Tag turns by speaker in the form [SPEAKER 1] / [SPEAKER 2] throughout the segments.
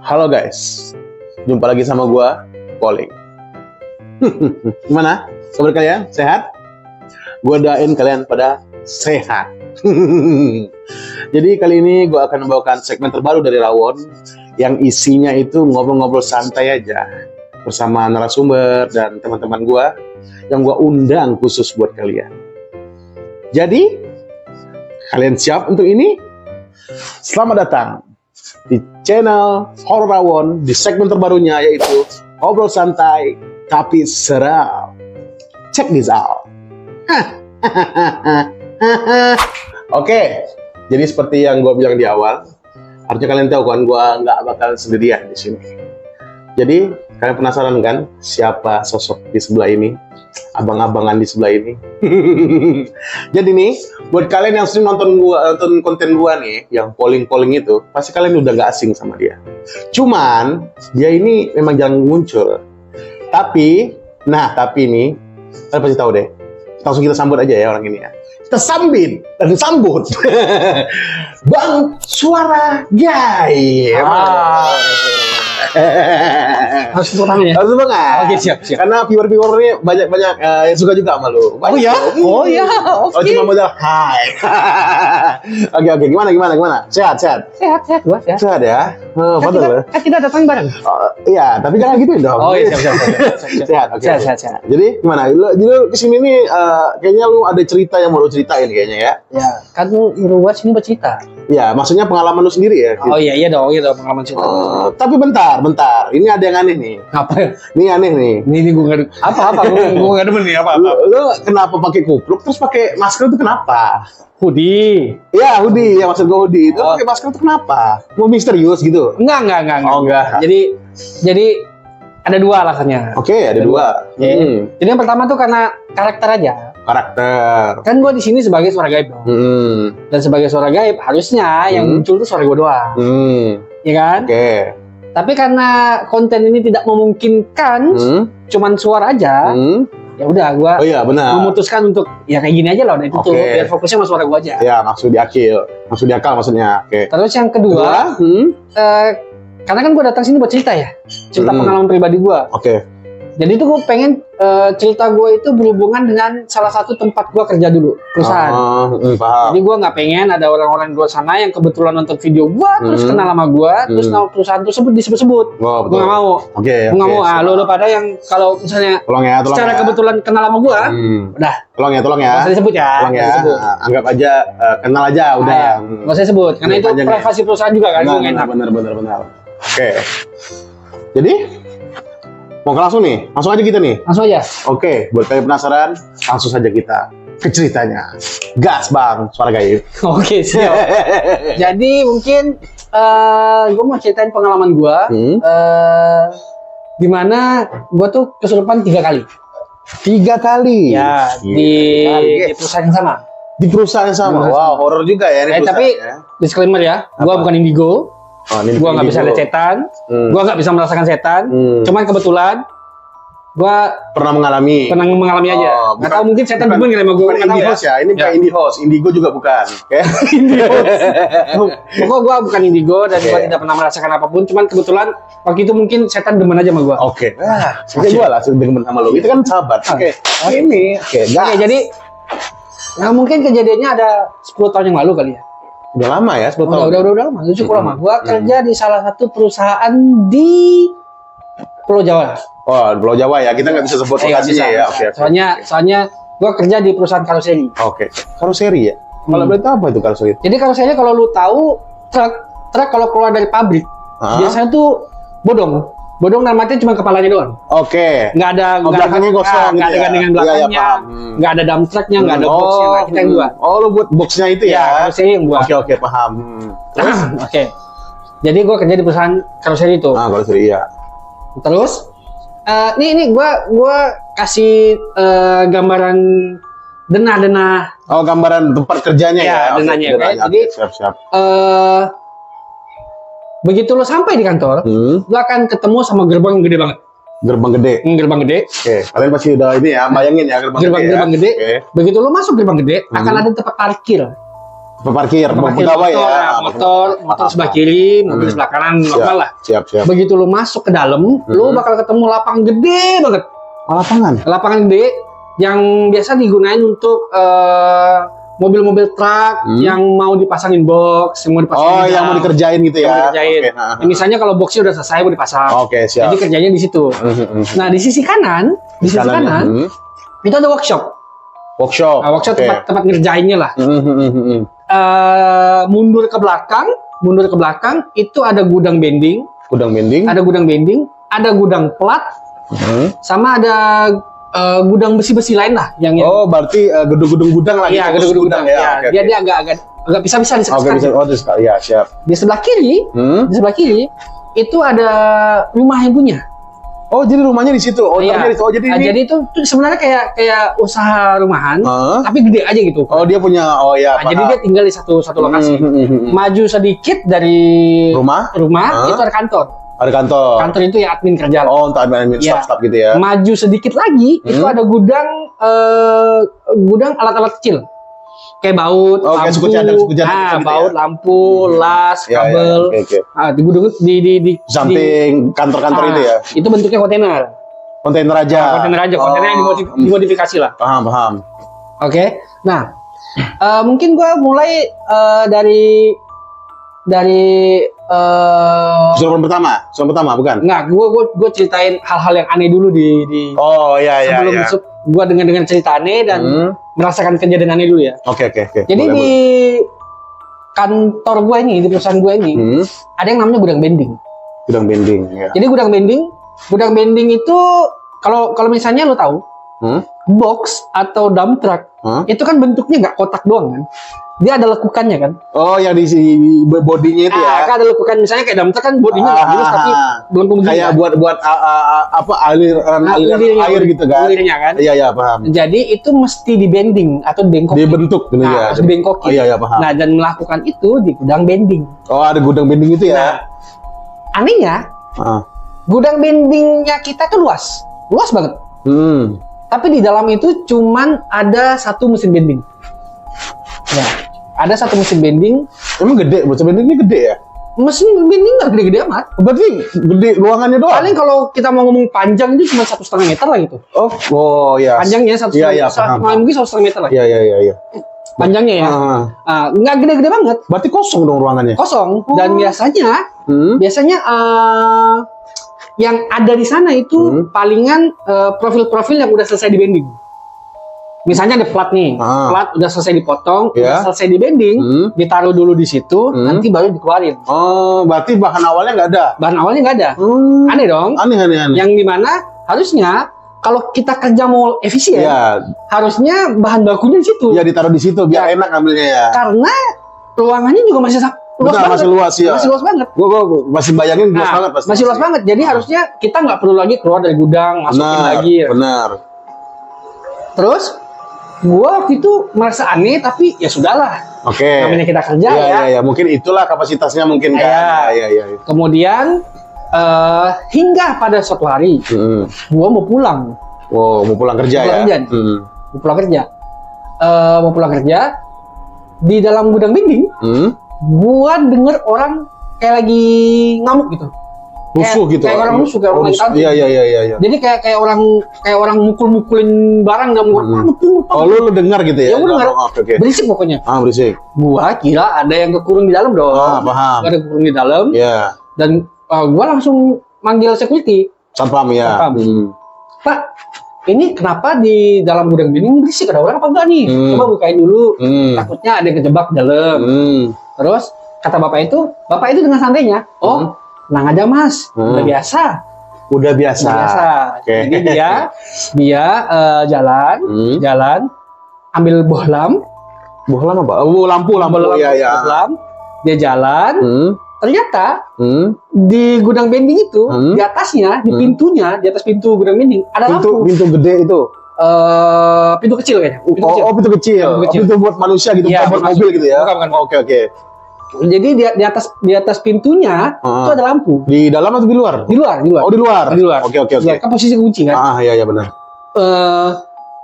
[SPEAKER 1] Halo guys, jumpa lagi sama gua, Poling. Gimana? Kabar kalian? Sehat? Gua doain kalian pada sehat. Jadi kali ini gua akan membawakan segmen terbaru dari Rawon yang isinya itu ngobrol-ngobrol santai aja bersama narasumber dan teman-teman gua yang gua undang khusus buat kalian. Jadi, kalian siap untuk ini? Selamat datang di channel Horor Rawon di segmen terbarunya yaitu Ngobrol Santai Tapi Seram. Check this out. Oke, jadi seperti yang gue bilang di awal, harusnya kalian tahu kan gue nggak bakal sendirian di sini. Jadi kalian penasaran kan siapa sosok di sebelah ini, abang-abangan di sebelah ini? Jadi nih, buat kalian yang sering nonton konten gua nih, yang polling itu, pasti kalian udah nggak asing sama dia. Cuman dia ini memang jarang muncul. Tapi ini, kalian pasti tahu deh. Langsung kita sambut aja ya orang ini ya. Kita sambut Bang Suara Gaib.
[SPEAKER 2] Harus tepuk tangan ya?
[SPEAKER 1] Harus tepuk tangan.
[SPEAKER 2] Oke, siap.
[SPEAKER 1] Karena viewer-viewer ini banyak yang suka juga sama lu.
[SPEAKER 2] Oh ya? Oke.
[SPEAKER 1] Oh, cuma modal hai. Oke. Gimana? Sehat.
[SPEAKER 2] Sehat gua sehat.
[SPEAKER 1] Sehat ya? Betul.
[SPEAKER 2] Kan kita datang bareng.
[SPEAKER 1] Iya, tapi jangan gitu dong.
[SPEAKER 2] Oh iya, siap.
[SPEAKER 1] Sehat, oke.
[SPEAKER 2] Sehat.
[SPEAKER 1] Jadi gimana? Lu kesini nih, kayaknya lu ada cerita yang mau lu ceritain kayaknya ya?
[SPEAKER 2] Ya, kan lu nyuruh gua sini bercerita.
[SPEAKER 1] Ya, maksudnya pengalaman lu sendiri ya?
[SPEAKER 2] Oh iya dong pengalaman cerita.
[SPEAKER 1] Tapi bentar. Ini ada yang aneh nih.
[SPEAKER 2] Apa?
[SPEAKER 1] Ini aneh nih.
[SPEAKER 2] Ini gua nggak apa gua nggak demen nih apa.
[SPEAKER 1] Lu kenapa pakai kupluk terus pakai masker itu kenapa?
[SPEAKER 2] Hoodie.
[SPEAKER 1] Ya, hoodie. Ya, maksud gue hoodie. Itu pakai masker itu kenapa? Mau misterius gitu?
[SPEAKER 2] Enggak.
[SPEAKER 1] Oh, enggak.
[SPEAKER 2] Jadi ada dua alasannya.
[SPEAKER 1] Oke, ada dua.
[SPEAKER 2] Jadi yang pertama tuh karena karakter aja.
[SPEAKER 1] Karakter.
[SPEAKER 2] Kan gue di sini sebagai suara gaib dong. Dan sebagai suara gaib harusnya yang muncul tuh suara gue doang. Ya kan?
[SPEAKER 1] Oke.
[SPEAKER 2] Tapi karena konten ini tidak memungkinkan cuman suara aja, ya udah gue memutuskan untuk ya kayak gini aja lah, udah itu tuh biar fokusnya sama suara gue aja.
[SPEAKER 1] Ya, maksud di akal maksudnya. Oke.
[SPEAKER 2] Terus yang kedua, karena kan gue datang sini buat cerita ya, cerita pengalaman pribadi gue.
[SPEAKER 1] Oke.
[SPEAKER 2] Jadi tuh gue pengen cerita gue itu berhubungan dengan salah satu tempat gue kerja dulu, perusahaan.
[SPEAKER 1] Paham.
[SPEAKER 2] Jadi gue nggak pengen ada orang-orang di luar sana yang kebetulan nonton video gue, terus kenal sama gue, terus nama perusahaan tersebut disebut-sebut. Gue nggak mau.
[SPEAKER 1] Oke.
[SPEAKER 2] Gue nggak mau. Lo pada yang kalau misalnya
[SPEAKER 1] tolong
[SPEAKER 2] secara kebetulan kenal sama gue, udah.
[SPEAKER 1] Tolong ya.
[SPEAKER 2] Nggak usah disebut ya.
[SPEAKER 1] Tolong ya. Anggap aja kenal aja udah.
[SPEAKER 2] Nggak usah disebut, karena itu privasi perusahaan juga kan.
[SPEAKER 1] Benar. Oke. Jadi mau langsung aja kita nih.
[SPEAKER 2] Langsung aja.
[SPEAKER 1] Oke, buat kalian penasaran, langsung saja kita ke ceritanya. Gas Bang, Suara Gaib.
[SPEAKER 2] Oke, siap. Jadi mungkin gue mau ceritain pengalaman gue, dimana gue tuh kesurupan 3 kali.
[SPEAKER 1] 3 kali?
[SPEAKER 2] Ya, di perusahaan yang sama.
[SPEAKER 1] Di perusahaan yang sama? Wow, horor juga ya ini
[SPEAKER 2] tapi
[SPEAKER 1] ya.
[SPEAKER 2] Disclaimer ya, gue bukan indigo. Gue nggak bisa lihat setan, gue nggak bisa merasakan setan. Cuman kebetulan gue
[SPEAKER 1] pernah mengalami
[SPEAKER 2] aja. Nggak tahu mungkin setan demen kali sama gue.
[SPEAKER 1] Bukan indie host ya, ini bukan indie host, indigo juga bukan.
[SPEAKER 2] Pokoknya gue bukan indigo dan gue tidak pernah merasakan apapun. Cuman kebetulan waktu itu mungkin setan demen aja sama gue.
[SPEAKER 1] Oke. Gue lah demen sama lo. Itu kan sahabat. Oke. Jadi nah mungkin kejadiannya ada 10 tahun yang lalu kali ya. Udah lama ya, 10 tahun.
[SPEAKER 2] Udah lama, cukup lama. Gua kerja di salah satu perusahaan di Pulau Jawa.
[SPEAKER 1] Oh, Pulau Jawa ya. Kita nggak bisa sebut lokasinya ya. Oke.
[SPEAKER 2] Soalnya gua kerja di perusahaan karoseri.
[SPEAKER 1] Oke. Karoseri ya? Kalau boleh tahu apa itu karoseri?
[SPEAKER 2] Jadi karoseri kalau lu tahu truk kalau keluar dari pabrik, biasanya tuh bodong. Bodong namanya cuma kepalanya doang.
[SPEAKER 1] Oke.
[SPEAKER 2] Nggak ada
[SPEAKER 1] belakangnya kosong.
[SPEAKER 2] Nggak ada gandengan belakangnya. Nggak ada dump trucknya, nggak ada boxnya. Nah, kita yang buat.
[SPEAKER 1] Oh, lu buat boxnya itu ya?
[SPEAKER 2] Karoseri yang buat.
[SPEAKER 1] Oke, paham.
[SPEAKER 2] Terus? Oke. Jadi gue kerja di perusahaan karoseri itu.
[SPEAKER 1] Karoseri ya.
[SPEAKER 2] Terus, nih gue kasih gambaran denah.
[SPEAKER 1] Oh, gambaran tempat kerjanya ya?
[SPEAKER 2] Denahnya. Jadi,
[SPEAKER 1] siap.
[SPEAKER 2] Begitu lo sampai di kantor, lo akan ketemu sama gerbang yang gede banget.
[SPEAKER 1] Gerbang gede.
[SPEAKER 2] Oke.
[SPEAKER 1] Kalian pasti udah ini ya, bayangin ya gerbang
[SPEAKER 2] gede. Begitu lo masuk gerbang gede, akan ada tempat parkir.
[SPEAKER 1] Parkir, pegawai ya.
[SPEAKER 2] Motor sebelah kiri, mobil sebelah kanan, normal lah.
[SPEAKER 1] Siap.
[SPEAKER 2] Begitu lu masuk ke dalam, lu bakal ketemu lapangan gede banget. Lapangan gede yang biasa digunain untuk mobil-mobil truk yang mau dipasangin box, yang mau dipasangin
[SPEAKER 1] yang mau dikerjain gitu ya.
[SPEAKER 2] Misalnya kalau boxnya udah selesai mau dipasang.
[SPEAKER 1] Oke, siap.
[SPEAKER 2] Jadi kerjanya di situ. Nah, di sisi kanan, itu ada workshop. Workshop tempat ngerjainnya lah. Mundur ke belakang itu ada gudang bending. Ada gudang plat, sama ada gudang besi-besi lain lah yang
[SPEAKER 1] berarti gedung-gedung gudang lah.
[SPEAKER 2] Iya, gedung-gedung gudang ya. Dia agak bisa disekat.
[SPEAKER 1] Iya, siap.
[SPEAKER 2] Di sebelah kiri itu ada rumah yang punya.
[SPEAKER 1] Jadi rumahnya di situ.
[SPEAKER 2] Jadi itu sebenarnya kayak usaha rumahan, tapi gede aja gitu.
[SPEAKER 1] Dia punya.
[SPEAKER 2] Jadi dia tinggal di satu lokasi. Maju sedikit dari rumah itu ada kantor. Kantor itu yang admin kerja.
[SPEAKER 1] Untuk admin staff gitu ya.
[SPEAKER 2] Maju sedikit lagi itu ada gudang alat-alat kecil. Kayak baut, lampu, baut, lampu, las, kabel. Di gudang di
[SPEAKER 1] samping kantor-kantor itu ya.
[SPEAKER 2] Itu bentuknya kontainer.
[SPEAKER 1] Kontainer aja.
[SPEAKER 2] Kontainer yang dimodifikasi lah.
[SPEAKER 1] Paham.
[SPEAKER 2] Oke. Nah, mungkin gua mulai dari
[SPEAKER 1] zona pertama bukan?
[SPEAKER 2] Enggak, gua ceritain hal-hal yang aneh dulu di sebelum masuk. Gua dengan cerita aneh dan merasakan kejadian aneh dulu ya.
[SPEAKER 1] Oke.
[SPEAKER 2] Jadi di kantor gua ini, di perusahaan gua ini, ada yang namanya gudang bending.
[SPEAKER 1] Ya.
[SPEAKER 2] Jadi gudang bending itu kalau misalnya lo tahu, box atau dump truck itu kan bentuknya nggak kotak doang kan. Dia ada lekukannya kan?
[SPEAKER 1] Yang di bodinya itu ya?
[SPEAKER 2] Kan ada lekukan, misalnya kayak dump truck kan bodinya nggak jelas tapi belum pembegini. Kayak
[SPEAKER 1] buat aliran air gitu kan?
[SPEAKER 2] Alirnya kan?
[SPEAKER 1] Iya, paham.
[SPEAKER 2] Jadi itu mesti dibending atau dibengkokin.
[SPEAKER 1] Dibentuk gitu ya?
[SPEAKER 2] Harus dibengkokin.
[SPEAKER 1] Iya, paham.
[SPEAKER 2] Nah, dan melakukan itu di gudang bending.
[SPEAKER 1] Ada gudang bending itu ya?
[SPEAKER 2] Nah, anehnya, gudang bendingnya kita tuh luas banget. Tapi di dalam itu cuman ada satu mesin bending. Ya, ada satu mesin bending.
[SPEAKER 1] Emang gede? Mesin bendingnya gede ya?
[SPEAKER 2] Mesin bending nggak gede-gede amat.
[SPEAKER 1] Berarti gede ruangannya doang?
[SPEAKER 2] Paling kalau kita mau ngomong panjang itu cuma 1,5 meter lah gitu.
[SPEAKER 1] Ya.
[SPEAKER 2] Panjangnya 1,5 mungkin 1,5 meter lah.
[SPEAKER 1] Iya.
[SPEAKER 2] Panjangnya ya. Nggak gede-gede banget.
[SPEAKER 1] Berarti kosong dong ruangannya?
[SPEAKER 2] Kosong. Dan biasanya yang ada di sana itu palingan profil-profil yang udah selesai di bending. Misalnya ada plat nih, plat udah selesai dipotong, udah selesai di bending, ditaruh dulu di situ, nanti baru dikeluarin.
[SPEAKER 1] Berarti bahan awalnya nggak ada?
[SPEAKER 2] Bahan awalnya nggak ada. Aneh dong?
[SPEAKER 1] Aneh.
[SPEAKER 2] Yang dimana harusnya kalau kita kerja mau efisien, harusnya bahan bakunya di situ.
[SPEAKER 1] Ya, ditaruh di situ biar enak ambilnya ya.
[SPEAKER 2] Karena ruangannya juga masih luas ya. Masih luas banget.
[SPEAKER 1] Gue masih bayangin luas banget pasti.
[SPEAKER 2] Masih luas banget. Jadi harusnya kita nggak perlu lagi keluar dari gudang, masukin lagi.
[SPEAKER 1] Benar.
[SPEAKER 2] Terus gua waktu itu merasa aneh, tapi ya sudahlah. Namanya kita kerja
[SPEAKER 1] ya. Mungkin itulah kapasitasnya mungkin kan. Iya.
[SPEAKER 2] Kemudian hingga pada suatu hari, gua mau pulang.
[SPEAKER 1] Mau pulang kerja ya?
[SPEAKER 2] Mau pulang kerja. Di dalam gudang bending, gua denger orang kayak lagi ngamuk gitu.
[SPEAKER 1] Rusuh gitu.
[SPEAKER 2] Kayak orang rusuh, kayak orang lagi tantrum.
[SPEAKER 1] Iya.
[SPEAKER 2] Jadi kayak orang mukul-mukulin barang dan
[SPEAKER 1] lu dengar gitu ya?
[SPEAKER 2] Ya gua dengar. Berisik pokoknya.
[SPEAKER 1] Berisik.
[SPEAKER 2] Gua kira ada yang kekurung di dalam dong.
[SPEAKER 1] Paham.
[SPEAKER 2] Ada kekurung di dalam.
[SPEAKER 1] Iya.
[SPEAKER 2] Dan gua langsung manggil security.
[SPEAKER 1] Satpam ya.
[SPEAKER 2] Pak, ini kenapa di dalam gudang bending berisik? Ada orang apa enggak nih? Coba bukain dulu. Takutnya ada yang kejebak di dalam. Terus kata bapak itu dengan santainya, tenang aja mas, udah biasa.
[SPEAKER 1] Okay.
[SPEAKER 2] Jadi dia jalan, ambil bohlam
[SPEAKER 1] apa? Lampu.
[SPEAKER 2] Bohlam, dia jalan. Ternyata di gudang bending itu di atasnya, di pintunya, di atas pintu gudang bending ada lampu.
[SPEAKER 1] Pintu gede itu.
[SPEAKER 2] Pintu kecil kayaknya.
[SPEAKER 1] Pintu kecil. Pintu buat manusia gitu, bukan buat mobil gitu ya.
[SPEAKER 2] Bukan.
[SPEAKER 1] Oke.
[SPEAKER 2] Jadi di atas pintunya itu ada lampu.
[SPEAKER 1] Di dalam atau di luar?
[SPEAKER 2] Di luar.
[SPEAKER 1] Di luar.
[SPEAKER 2] Di luar.
[SPEAKER 1] Oke.
[SPEAKER 2] Kan posisi kunci kan?
[SPEAKER 1] Iya benar.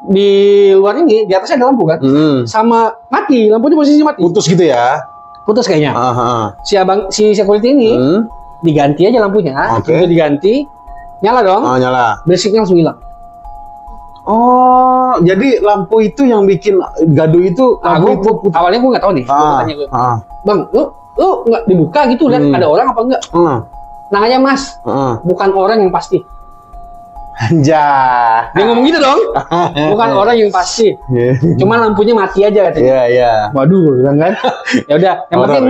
[SPEAKER 2] di luar ini, di atasnya ada lampu kan, sama mati, lampunya posisi mati.
[SPEAKER 1] Putus gitu ya?
[SPEAKER 2] Putus kayaknya. Si security ini diganti aja lampunya,
[SPEAKER 1] Oke.
[SPEAKER 2] itu diganti, nyala dong,
[SPEAKER 1] Nyala.
[SPEAKER 2] basicnya langsung hilang.
[SPEAKER 1] Oh, jadi lampu itu yang bikin gaduh itu lampu itu putus.
[SPEAKER 2] Awalnya gue nggak tahu nih, gua tanya gue, bang, lu nggak dibuka gitu lihat ada orang apa enggak? Nang aja mas, bukan orang yang pasti.
[SPEAKER 1] Anjay.
[SPEAKER 2] Dia ngomong gitu dong, bukan orang yang pasti. Cuma lampunya mati aja katanya.
[SPEAKER 1] Iya.
[SPEAKER 2] Waduh, gue bilang kan. Ya udah, yang penting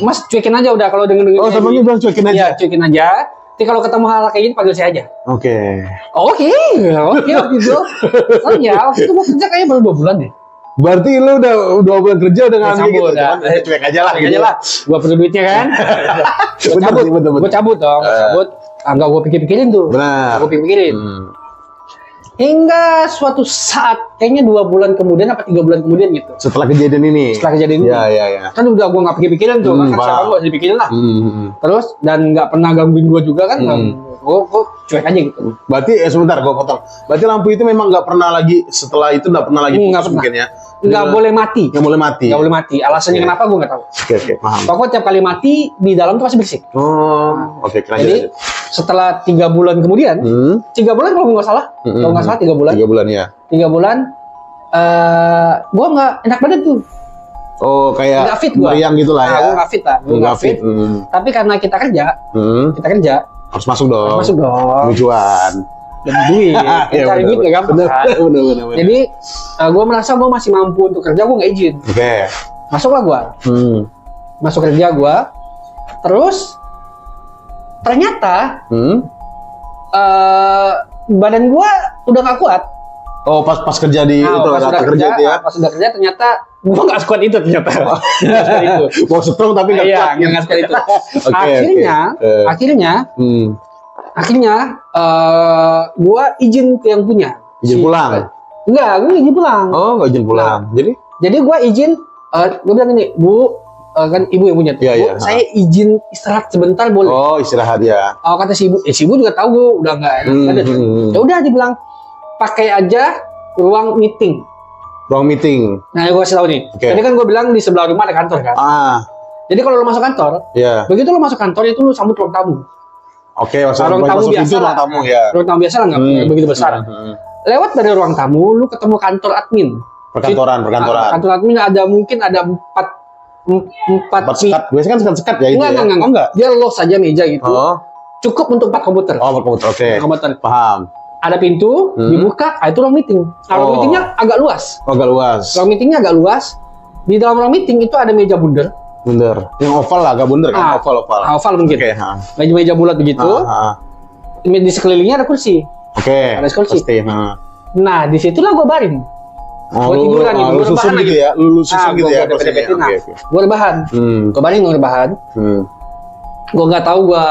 [SPEAKER 2] mas cuekin aja udah kalau denger.
[SPEAKER 1] Oh, sampai bilang cuekin aja.
[SPEAKER 2] Iya, cuekin aja. Nanti kalau ketemu hal kayak gini panggil saya aja.
[SPEAKER 1] Oke.
[SPEAKER 2] Oke waktu itu. Soalnya waktu itu gue kerja kayaknya baru 2 bulan deh.
[SPEAKER 1] Berarti lu udah 2 bulan kerja udah ngambil
[SPEAKER 2] cabut,
[SPEAKER 1] gitu.
[SPEAKER 2] udah.
[SPEAKER 1] Cuman cuek aja lah.
[SPEAKER 2] Cuek aja lah. Gua perlu duitnya kan. Gue cabut dong. Cabut. Enggak gue pikir-pikirin tuh.
[SPEAKER 1] Benar.
[SPEAKER 2] Gue pikir-pikirin. Hingga suatu saat, kayaknya 2 bulan kemudian apa 3 bulan kemudian gitu.
[SPEAKER 1] Setelah kejadian ini.
[SPEAKER 2] Iya. Kan udah gue nggak pikir-pikiran tuh, kan siapa gue dipikirin lah. Terus dan nggak pernah gangguin gue juga kan, gue cuek aja gitu.
[SPEAKER 1] Berarti sebentar gue potong. Berarti lampu itu memang nggak pernah lagi setelah itu nggak pernah lagi
[SPEAKER 2] Nggak
[SPEAKER 1] putus
[SPEAKER 2] pernah.
[SPEAKER 1] mungkin ya?
[SPEAKER 2] Nggak boleh mati.
[SPEAKER 1] Nggak boleh mati.
[SPEAKER 2] Nggak boleh mati. Alasannya kenapa gue nggak tahu.
[SPEAKER 1] Oke, paham.
[SPEAKER 2] Pokoknya tiap kali mati di dalam tuh pasti berisik.
[SPEAKER 1] Oh, oke.
[SPEAKER 2] Jadi setelah 3 bulan kemudian, 3 bulan kalau nggak salah, 3 bulan.
[SPEAKER 1] 3 bulan ya.
[SPEAKER 2] 3 bulan, gue nggak enak badan tuh.
[SPEAKER 1] Oh, kayak
[SPEAKER 2] Nggak fit gua.
[SPEAKER 1] meriang gitu lah ya.
[SPEAKER 2] Gue nggak fit lah. Gue nggak fit. Tapi karena kita kerja,
[SPEAKER 1] harus masuk dong.
[SPEAKER 2] harus masuk dong.
[SPEAKER 1] Tujuan.
[SPEAKER 2] Dan duit, cari duit nggak gampang kan.
[SPEAKER 1] Bener.
[SPEAKER 2] Jadi gue merasa gue masih mampu untuk kerja, gue nggak izin.
[SPEAKER 1] Oke.
[SPEAKER 2] Masuklah gue, masuk kerja gue. Terus ternyata badan gue udah nggak kuat.
[SPEAKER 1] Oh, pas kerja di itu
[SPEAKER 2] pas udah kerja,
[SPEAKER 1] itu ya.
[SPEAKER 2] pas udah kerja ternyata gue nggak kuat itu ternyata.
[SPEAKER 1] Mau strong tapi nggak kuat.
[SPEAKER 2] Iya, nggak kuat itu. Akhirnya gue izin ke yang punya.
[SPEAKER 1] Izin pulang.
[SPEAKER 2] Enggak, gue izin pulang.
[SPEAKER 1] Oh, nggak izin pulang.
[SPEAKER 2] Jadi gue izin, gue bilang ini, Bu, kan ibu yang punya.
[SPEAKER 1] Iya,
[SPEAKER 2] Bu,
[SPEAKER 1] iya.
[SPEAKER 2] saya izin istirahat sebentar boleh?
[SPEAKER 1] Oh, istirahat ya.
[SPEAKER 2] Kata si ibu juga tahu gue udah nggak ada. Ya udah dibilang pakai aja ruang meeting.
[SPEAKER 1] Ruang meeting.
[SPEAKER 2] Nah, gue kasih tahu nih.
[SPEAKER 1] Oke.
[SPEAKER 2] Jadi kan gue bilang di sebelah rumah ada kantor kan. Jadi kalau lo masuk kantor, begitu lo masuk kantor itu lo sambut ruang tamu.
[SPEAKER 1] Oke, maksudnya
[SPEAKER 2] ruang tamu biasa lah.
[SPEAKER 1] Ruang tamu ya.
[SPEAKER 2] Ruang tamu biasa lah nggak begitu besar. Lewat dari ruang tamu, lu ketemu kantor admin.
[SPEAKER 1] Perkantoran.
[SPEAKER 2] Kantor admin mungkin ada 4
[SPEAKER 1] sekat. Biasanya kan sekat ya itu.
[SPEAKER 2] Enggak. Dia los saja meja gitu. Cukup untuk 4 komputer.
[SPEAKER 1] Oh, 4 komputer. Oke.
[SPEAKER 2] Komputer.
[SPEAKER 1] Paham.
[SPEAKER 2] Ada pintu, dibuka, itu ruang meeting. Ruang meetingnya agak luas.
[SPEAKER 1] Agak luas.
[SPEAKER 2] Ruang meetingnya agak luas. Di dalam ruang meeting itu ada meja bundar.
[SPEAKER 1] Yang oval lah, agak bundar kan? Oval
[SPEAKER 2] mungkin.
[SPEAKER 1] Oke.
[SPEAKER 2] Meja bulat begitu. Di sekelilingnya ada kursi.
[SPEAKER 1] Oke.
[SPEAKER 2] Ada kursi.
[SPEAKER 1] Pasti.
[SPEAKER 2] Nah, disitulah gue baring. Gue tiduran gitu, gue rebahan
[SPEAKER 1] gitu ya, lu susun gitu ya.
[SPEAKER 2] Gue rebahan. Gue baring, gue rebahan. Gue nggak tahu gue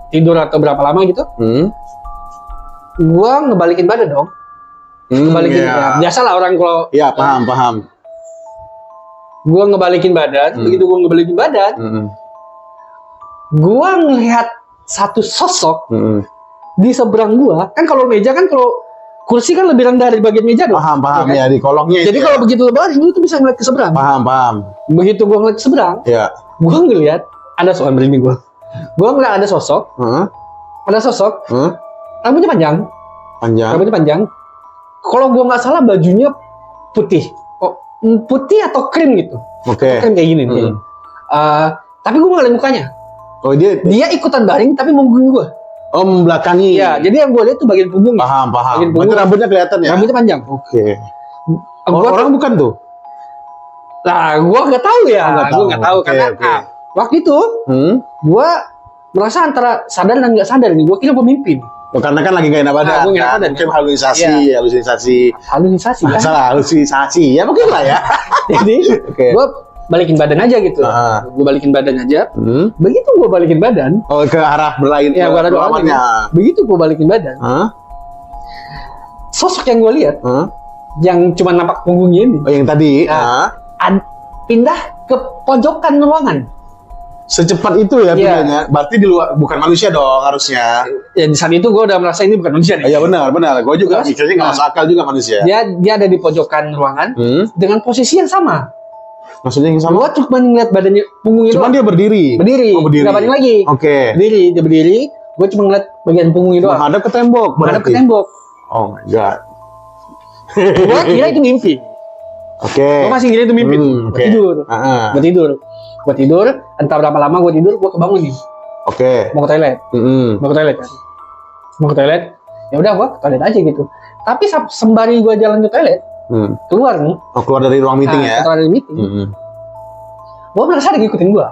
[SPEAKER 2] tidur atau berapa lama gitu. Gue ngebalikin badan dong. Ngebalikin ya. Biasalah orang kalau.
[SPEAKER 1] Iya, paham.
[SPEAKER 2] Gue ngebalikin badan, begitu gue ngebalikin badan, gue ngelihat satu sosok di seberang gue. Kan kalau meja kan kalau kursi kan lebih rendah dari bagian meja dong.
[SPEAKER 1] Paham ya, di kolongnya.
[SPEAKER 2] Jadi kalau begitu lebar, lu tuh bisa ngeliat ke seberang.
[SPEAKER 1] Paham.
[SPEAKER 2] Begitu gue ngeliat ke seberang, gue ngeliat ada soal berimi gue. Gue ngeliat ada sosok, rambutnya panjang. Rambutnya panjang. Kalau gue nggak salah bajunya putih. Putih atau krim gitu.
[SPEAKER 1] Oke.
[SPEAKER 2] Krim kayak gini nih. Tapi gue nggak lihat mukanya.
[SPEAKER 1] Oh, dia
[SPEAKER 2] ikutan baring tapi mengganggu gue.
[SPEAKER 1] Oh, membelakangi.
[SPEAKER 2] Iya, jadi yang gue lihat tuh bagian punggung.
[SPEAKER 1] Paham.
[SPEAKER 2] Bagian punggung.
[SPEAKER 1] Berarti rambutnya kelihatan ya?
[SPEAKER 2] Rambutnya panjang.
[SPEAKER 1] Oke.
[SPEAKER 2] Orang
[SPEAKER 1] bukan tuh?
[SPEAKER 2] Lah, gue nggak tahu ya. Gue nggak tahu karena waktu itu gue merasa antara sadar dan nggak sadar nih. Gue kira gue mimpi.
[SPEAKER 1] Karena kan lagi gak enak badan.
[SPEAKER 2] Gue nggak badan.
[SPEAKER 1] Mungkin halusinasi.
[SPEAKER 2] Kan?
[SPEAKER 1] Salah, halusinasi. Ya mungkin lah ya.
[SPEAKER 2] Jadi, gue balikin badan aja gitu. Gue balikin badan aja. Begitu gue balikin badan.
[SPEAKER 1] Oh, ke arah berlain.
[SPEAKER 2] Ya, gue arah. Begitu gue balikin badan. Sosok yang gue lihat, yang cuma nampak punggungnya ini.
[SPEAKER 1] Oh, yang tadi.
[SPEAKER 2] Pindah ke pojokan ruangan.
[SPEAKER 1] Secepat itu ya
[SPEAKER 2] Iya.
[SPEAKER 1] pindahnya. Berarti di luar bukan manusia dong harusnya.
[SPEAKER 2] Ya di saat itu gue udah merasa ini bukan manusia nih.
[SPEAKER 1] Iya benar. Gue juga
[SPEAKER 2] Terus,
[SPEAKER 1] mikirnya nggak masuk akal juga manusia.
[SPEAKER 2] Dia ada di pojokan ruangan dengan posisi yang sama.
[SPEAKER 1] Maksudnya yang sama?
[SPEAKER 2] Gue cuma ngeliat badannya, punggungnya
[SPEAKER 1] Cuman
[SPEAKER 2] doang.
[SPEAKER 1] dia berdiri.
[SPEAKER 2] Berdiri.
[SPEAKER 1] Oh, berdiri.
[SPEAKER 2] Nggak balik lagi.
[SPEAKER 1] Oke.
[SPEAKER 2] Dia berdiri. Gue cuma ngeliat bagian punggungnya doang.
[SPEAKER 1] Menghadap ke tembok.
[SPEAKER 2] Menghadap ke
[SPEAKER 1] berarti.
[SPEAKER 2] tembok.
[SPEAKER 1] Oh my god.
[SPEAKER 2] Gue kira itu mimpi.
[SPEAKER 1] Oke.
[SPEAKER 2] Gue masih kira itu mimpi.
[SPEAKER 1] Oke.
[SPEAKER 2] Gue tidur.
[SPEAKER 1] Ah,
[SPEAKER 2] Gue tidur. Entah berapa lama gue tidur, gue kebangun nih.
[SPEAKER 1] Oke.
[SPEAKER 2] Mau ke toilet. Mau ke toilet kan. Mau ke toilet. Ya udah gue ke toilet aja gitu. Tapi sembari gue jalan ke toilet, keluar nih.
[SPEAKER 1] Oh, keluar dari ruang meeting ya?
[SPEAKER 2] Keluar dari meeting. Gue merasa ada yang ngikutin gue.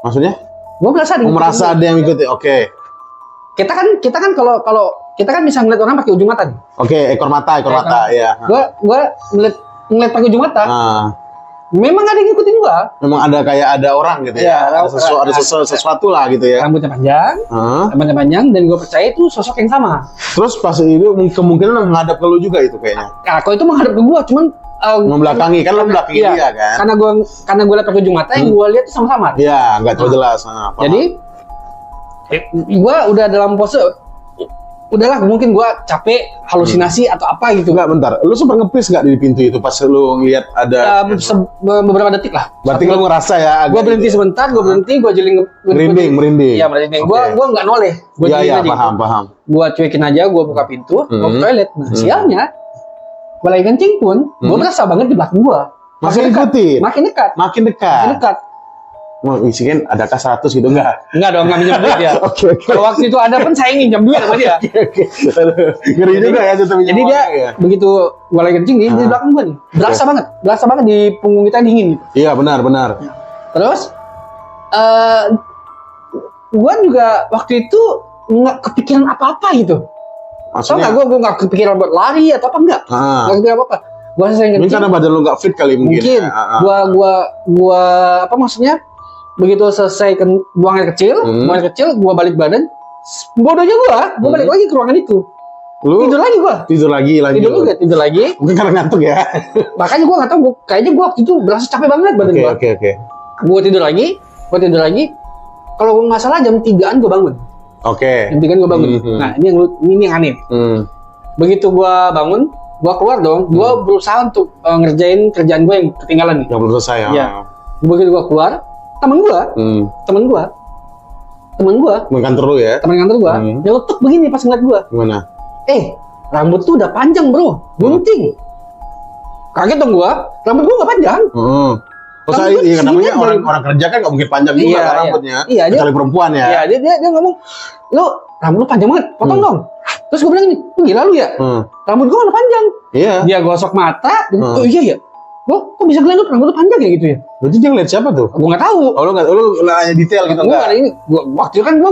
[SPEAKER 1] Maksudnya?
[SPEAKER 2] Gue merasa ada yang ngikutin
[SPEAKER 1] Merasa
[SPEAKER 2] gua.
[SPEAKER 1] ada yang ngikutin. Oke.
[SPEAKER 2] Kita kan kalau kita kan bisa ngeliat orang pakai ujung mata nih.
[SPEAKER 1] Oke, ekor mata ya.
[SPEAKER 2] Gue ngeliat pakai ujung mata.
[SPEAKER 1] Ah,
[SPEAKER 2] Memang ada yang ngikutin gue.
[SPEAKER 1] memang ada orang gitu ya.
[SPEAKER 2] Iya,
[SPEAKER 1] Ada sesuatu lah gitu ya.
[SPEAKER 2] Rambutnya panjang,
[SPEAKER 1] Ah.
[SPEAKER 2] dan gue percaya itu sosok yang sama.
[SPEAKER 1] Terus pas itu kemungkinan menghadap ke lu juga itu kayaknya.
[SPEAKER 2] Nah, kalau itu menghadap ke gue, cuman
[SPEAKER 1] Membelakangi kan lu belakangi
[SPEAKER 2] iya,
[SPEAKER 1] dia kan.
[SPEAKER 2] karena gue liat pakai ujung mata, yang gue lihat itu sama-sama.
[SPEAKER 1] Iya, nggak terlalu jelas. Ah, paham.
[SPEAKER 2] Jadi gue udah dalam pose, udahlah mungkin gue capek, halusinasi atau apa gitu.
[SPEAKER 1] Enggak, bentar. Lu sempat ngepis nggak di pintu itu pas lu ngeliat ada
[SPEAKER 2] Beberapa detik lah.
[SPEAKER 1] berarti lu ngerasa ya agak
[SPEAKER 2] Gue berhenti sebentar, gue merinding.
[SPEAKER 1] merinding.
[SPEAKER 2] Iya, merinding.
[SPEAKER 1] Oke.
[SPEAKER 2] Gue nggak noleh. Gue
[SPEAKER 1] Iya, paham.
[SPEAKER 2] Gue cuekin aja, gue buka pintu, gue ke toilet. Nah, sialnya, gue lagi kencing pun, gue berasa banget di belakang gue.
[SPEAKER 1] Makin ikutin.
[SPEAKER 2] Makin dekat.
[SPEAKER 1] Makin dekat. Mau isikan adakah 100 gitu enggak?
[SPEAKER 2] Enggak dong, nggak minjem duit ya.
[SPEAKER 1] Oke.
[SPEAKER 2] Kalau waktu itu ada pun saya nginjam duit sama dia.
[SPEAKER 1] Ngeri juga ya jatuh
[SPEAKER 2] Jadi dia begitu gue lagi kencing, dia di belakang gue nih. Berasa banget di punggung kita dingin gitu.
[SPEAKER 1] Iya, benar.
[SPEAKER 2] Terus, gue juga waktu itu nggak kepikiran apa-apa gitu. Tau
[SPEAKER 1] Maksudnya
[SPEAKER 2] nggak, gue nggak kepikiran buat lari atau apa enggak. Nggak kepikiran apa-apa. Gue selesai
[SPEAKER 1] mungkin
[SPEAKER 2] kencing.
[SPEAKER 1] karena badan lu nggak fit kali mungkin.
[SPEAKER 2] Mungkin. Gua apa maksudnya? Begitu selesai buang air kecil, gua balik badan. Bodohnya gua balik lagi ke ruangan itu.
[SPEAKER 1] Lu
[SPEAKER 2] Tidur lagi gua.
[SPEAKER 1] tidur lagi.
[SPEAKER 2] Tidur lagi.
[SPEAKER 1] Mungkin karena ngantuk ya.
[SPEAKER 2] Makanya gua nggak tahu, kayaknya gua waktu itu berasa capek banget badan gua.
[SPEAKER 1] Oke.
[SPEAKER 2] Gua tidur lagi. Kalau gua nggak salah jam 3-an gua bangun.
[SPEAKER 1] Oke.
[SPEAKER 2] Jam 3-an gua bangun. Nah, ini yang aneh. Begitu gua bangun, gua keluar dong. Gua berusaha untuk ngerjain kerjaan gua yang ketinggalan nih.
[SPEAKER 1] Yang belum selesai ya.
[SPEAKER 2] Iya. Begitu gua keluar, temen gua
[SPEAKER 1] Mengantar lu ya.
[SPEAKER 2] temen kantor gua nyeletuk begini pas ngeliat gua,
[SPEAKER 1] Gimana?
[SPEAKER 2] rambut tuh udah panjang bro, gunting. Kaget dong gua, rambut gua nggak panjang.
[SPEAKER 1] Terus
[SPEAKER 2] Rambut
[SPEAKER 1] iya
[SPEAKER 2] segini
[SPEAKER 1] namanya
[SPEAKER 2] aja.
[SPEAKER 1] orang kerja kan nggak mungkin panjang juga kan rambutnya.
[SPEAKER 2] Iya, dia-
[SPEAKER 1] Kecuali perempuan ya.
[SPEAKER 2] Ya dia ngomong, lo rambut lu panjang banget, potong dong. Terus gua bilang gini, gila lu ya, rambut gua mana panjang.
[SPEAKER 1] Iya.
[SPEAKER 2] Dia gosok mata, oh iya ya, lo kok bisa ngeliat rambut lu panjang ya gitu ya.
[SPEAKER 1] Berarti dia ngeliat siapa tuh?
[SPEAKER 2] Gua nggak tahu.
[SPEAKER 1] Oh lu nanya detail gitu
[SPEAKER 2] Gua
[SPEAKER 1] enggak?
[SPEAKER 2] nggak ini, waktu itu kan gua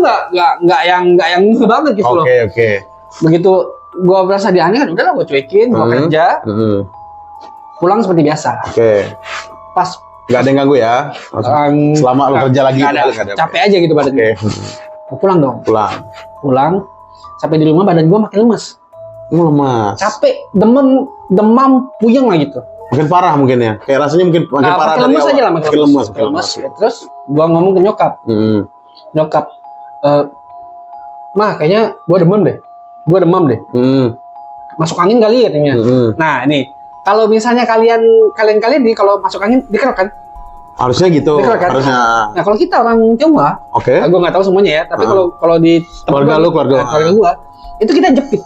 [SPEAKER 2] nggak yang banget gitu loh.
[SPEAKER 1] Oke.
[SPEAKER 2] Begitu gua berasa dianeh kan, udahlah gua cuekin, gua kerja, pulang seperti biasa.
[SPEAKER 1] Oke.
[SPEAKER 2] Pas
[SPEAKER 1] Nggak ada yang ganggu ya? Selama lu kerja lagi
[SPEAKER 2] nggak ada, capek aja gitu badannya. Gua pulang dong, pulang sampai di rumah badan gua makin lemes,
[SPEAKER 1] Lu lemas.
[SPEAKER 2] capek, demam, puyeng lah gitu.
[SPEAKER 1] Makin parah mungkin ya. Kayak rasanya makin parah
[SPEAKER 2] Makin
[SPEAKER 1] dari
[SPEAKER 2] lemes
[SPEAKER 1] awal.
[SPEAKER 2] aja lah,
[SPEAKER 1] Makin lemas.
[SPEAKER 2] Ya, terus gua ngomong ke nyokap, mah kayaknya gua demam deh, masuk angin kali katanya. Nah ini kalau misalnya kalian nih kalau masuk angin dikerok kan?
[SPEAKER 1] Harusnya gitu.
[SPEAKER 2] Dikerok kan?
[SPEAKER 1] Harusnya.
[SPEAKER 2] Nah kalau kita orang Tionghoa,
[SPEAKER 1] Oke.
[SPEAKER 2] gue nggak tahu semuanya ya, tapi kalau di
[SPEAKER 1] Keluarga lu, keluarga.
[SPEAKER 2] gua itu kita jepit.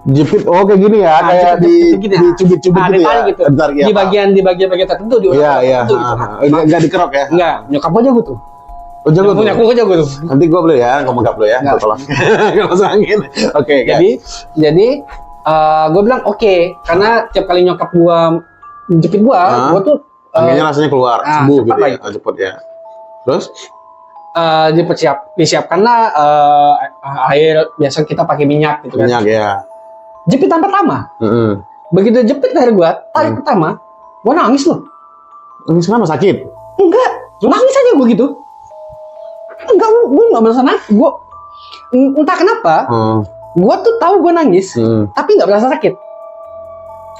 [SPEAKER 1] Jepit, oh kayak gini ya, kayak
[SPEAKER 2] jepit gitu ya.
[SPEAKER 1] dicubit-cubit gitu ya.
[SPEAKER 2] Ditarik gitu.
[SPEAKER 1] Bentar, ya,
[SPEAKER 2] Di bagian tertentu, di
[SPEAKER 1] Iya,
[SPEAKER 2] orang
[SPEAKER 1] iya.
[SPEAKER 2] tertentu gitu.
[SPEAKER 1] Enggak dikerok ya?
[SPEAKER 2] Enggak, nyokap gua jago tuh.
[SPEAKER 1] Oh, jago tuh.
[SPEAKER 2] Punya aku jago tuh.
[SPEAKER 1] Nanti gua boleh ya, ngomong gak boleh ya.
[SPEAKER 2] Nggak.
[SPEAKER 1] Tolong. Enggak masuk angin. Oke,
[SPEAKER 2] Jadi gue bilang oke, karena tiap kali nyokap gua jepit gua tuh
[SPEAKER 1] anginnya rasanya keluar, sembuh
[SPEAKER 2] cepet
[SPEAKER 1] gitu
[SPEAKER 2] lah
[SPEAKER 1] ya. Cepet ya. Terus?
[SPEAKER 2] disiapkanlah air, biasa kita pakai minyak gitu kan.
[SPEAKER 1] Minyak ya.
[SPEAKER 2] Jepitan pertama, begitu jepit leher gua, tarik pertama, gua nangis loh.
[SPEAKER 1] Ini kenapa sakit?
[SPEAKER 2] Enggak, nangis aja gua gitu. Enggak, gua nggak merasa nangis. Gua entah kenapa, gua tuh tahu gua nangis, tapi nggak berasa sakit.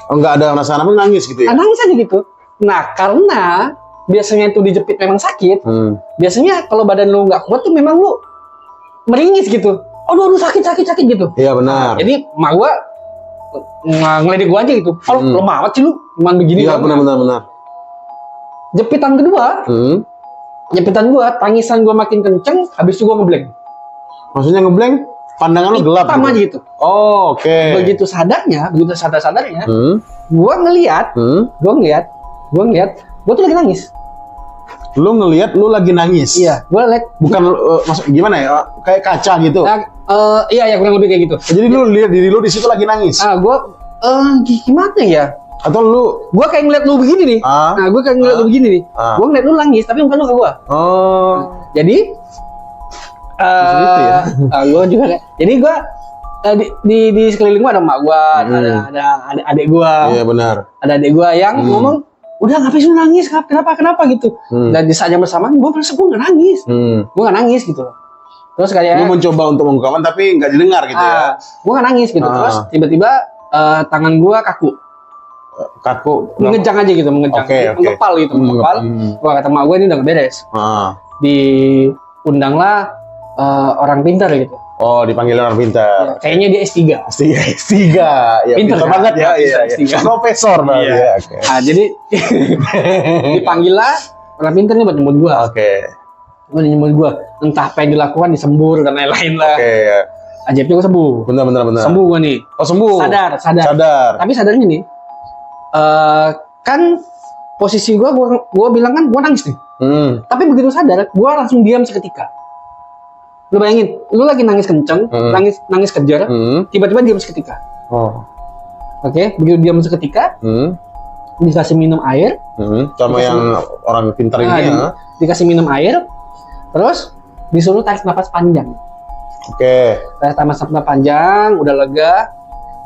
[SPEAKER 1] Oh, enggak ada rasa nangis gitu ya?
[SPEAKER 2] Nangis aja gitu. Nah, karena biasanya itu dijepit memang sakit, biasanya kalau badan lu nggak kuat tuh memang lu meringis gitu. Aduh sakit gitu.
[SPEAKER 1] Iya benar.
[SPEAKER 2] Jadi mak gua ngeledek gua aja gitu. Kalau lemah amat sih lu, cuman begini.
[SPEAKER 1] Iya benar.
[SPEAKER 2] Jepitan kedua, jepitan gua, tangisan gua makin kenceng, habis itu gua ngeblank.
[SPEAKER 1] Maksudnya ngeblank? Pandangan lu gelap
[SPEAKER 2] hitam
[SPEAKER 1] gitu?
[SPEAKER 2] aja gitu.
[SPEAKER 1] Oh, oke.
[SPEAKER 2] Begitu sadarnya, gua ngeliat, gua tuh lagi nangis.
[SPEAKER 1] Lu ngelihat lu lagi nangis?
[SPEAKER 2] Iya, gua liat.
[SPEAKER 1] Bukan, maksud gimana ya? Kayak kaca gitu?
[SPEAKER 2] Iya, kurang lebih kayak gitu.
[SPEAKER 1] Jadi lu lihat diri lu di situ lagi nangis?
[SPEAKER 2] Gua, gimana ya?
[SPEAKER 1] Atau lu?
[SPEAKER 2] Gua kayak ngeliat lu begini nih. Gua kayak ngeliat lu begini nih. Gua ngeliat lu nangis, tapi bukan lu ke gua.
[SPEAKER 1] Oh.
[SPEAKER 2] Jadi,
[SPEAKER 1] ya?
[SPEAKER 2] gua juga kayak. Jadi gua di sekeliling gua ada emak gua, ada adik gua.
[SPEAKER 1] Iya benar.
[SPEAKER 2] Ada adik gua yang ngomong, udah ngapain lu nangis? Kenapa gitu? Dan di saat yang bersamaan gua merasa gua nggak nangis. Gua nggak nangis gitu. Terus kayak
[SPEAKER 1] lu mencoba untuk mengungkapkan tapi nggak didengar gitu ya?
[SPEAKER 2] Gua nggak nangis gitu. Terus tiba-tiba tangan gua kaku. Mengejang aja gitu, menggepal gitu, menggepal. Gua kata mak gue ini udah gak beres. Diundanglah orang pintar gitu.
[SPEAKER 1] Oh, dipanggil orang pintar.
[SPEAKER 2] Ya, kayaknya dia S3.
[SPEAKER 1] Ya, pintar banget ya. Iya. Profesor banget ya. Okay.
[SPEAKER 2] Nah, jadi dipanggil lah orang pintar nih buat nyembuhin gua.
[SPEAKER 1] Oke.
[SPEAKER 2] Buat nyembuhin gua. Entah apa yang dilakukan, disembur dan lain-lain lah.
[SPEAKER 1] Oke, ya.
[SPEAKER 2] Ajaibnya gua sembuh.
[SPEAKER 1] Benar.
[SPEAKER 2] Sembuh gua nih.
[SPEAKER 1] Oh, sembuh. Sadar.
[SPEAKER 2] Tapi sadarnya nih, kan posisi gua bilang kan gua nangis nih. Tapi begitu sadar, gua langsung diam seketika. Lu bayangin, lu lagi nangis kenceng, nangis kejar, tiba-tiba diam seketika. Oke, begitu diam seketika, dikasih minum air,
[SPEAKER 1] sama yang orang pintar ini ya.
[SPEAKER 2] Dikasih minum air, terus disuruh tarik nafas panjang.
[SPEAKER 1] Oke.
[SPEAKER 2] Tarik nafas panjang, udah lega,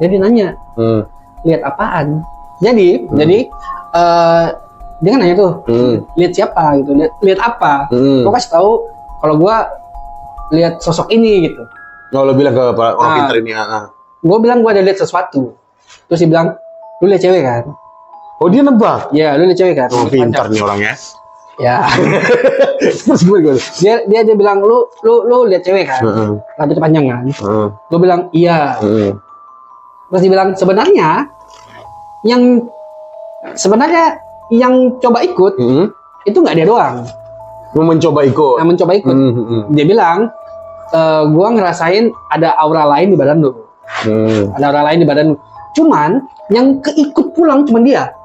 [SPEAKER 2] jadi nanya, lihat apaan? Jadi dia kan nanya tuh, lihat siapa gitu, lihat apa? Gua kasih tahu kalau gua lihat sosok ini gitu.
[SPEAKER 1] Oh, lo bilang ke orang pintar ini.
[SPEAKER 2] Gue bilang gue ada lihat sesuatu. Terus dia bilang, lu lihat cewek kan?
[SPEAKER 1] Oh, dia nebak?
[SPEAKER 2] Iya, lu lihat cewek kan?
[SPEAKER 1] Oh, pintar nih orangnya.
[SPEAKER 2] Ya. Terus dia bilang, lu lihat cewek kan? Rambutnya panjang kan? Gue bilang, iya. Terus dia bilang, sebenarnya yang coba ikut itu nggak dia doang.
[SPEAKER 1] Mencoba ikut.
[SPEAKER 2] Dia bilang, gua ngerasain ada aura lain di badan lu. Ada aura lain di badan lu. Cuman yang keikut pulang cuman dia.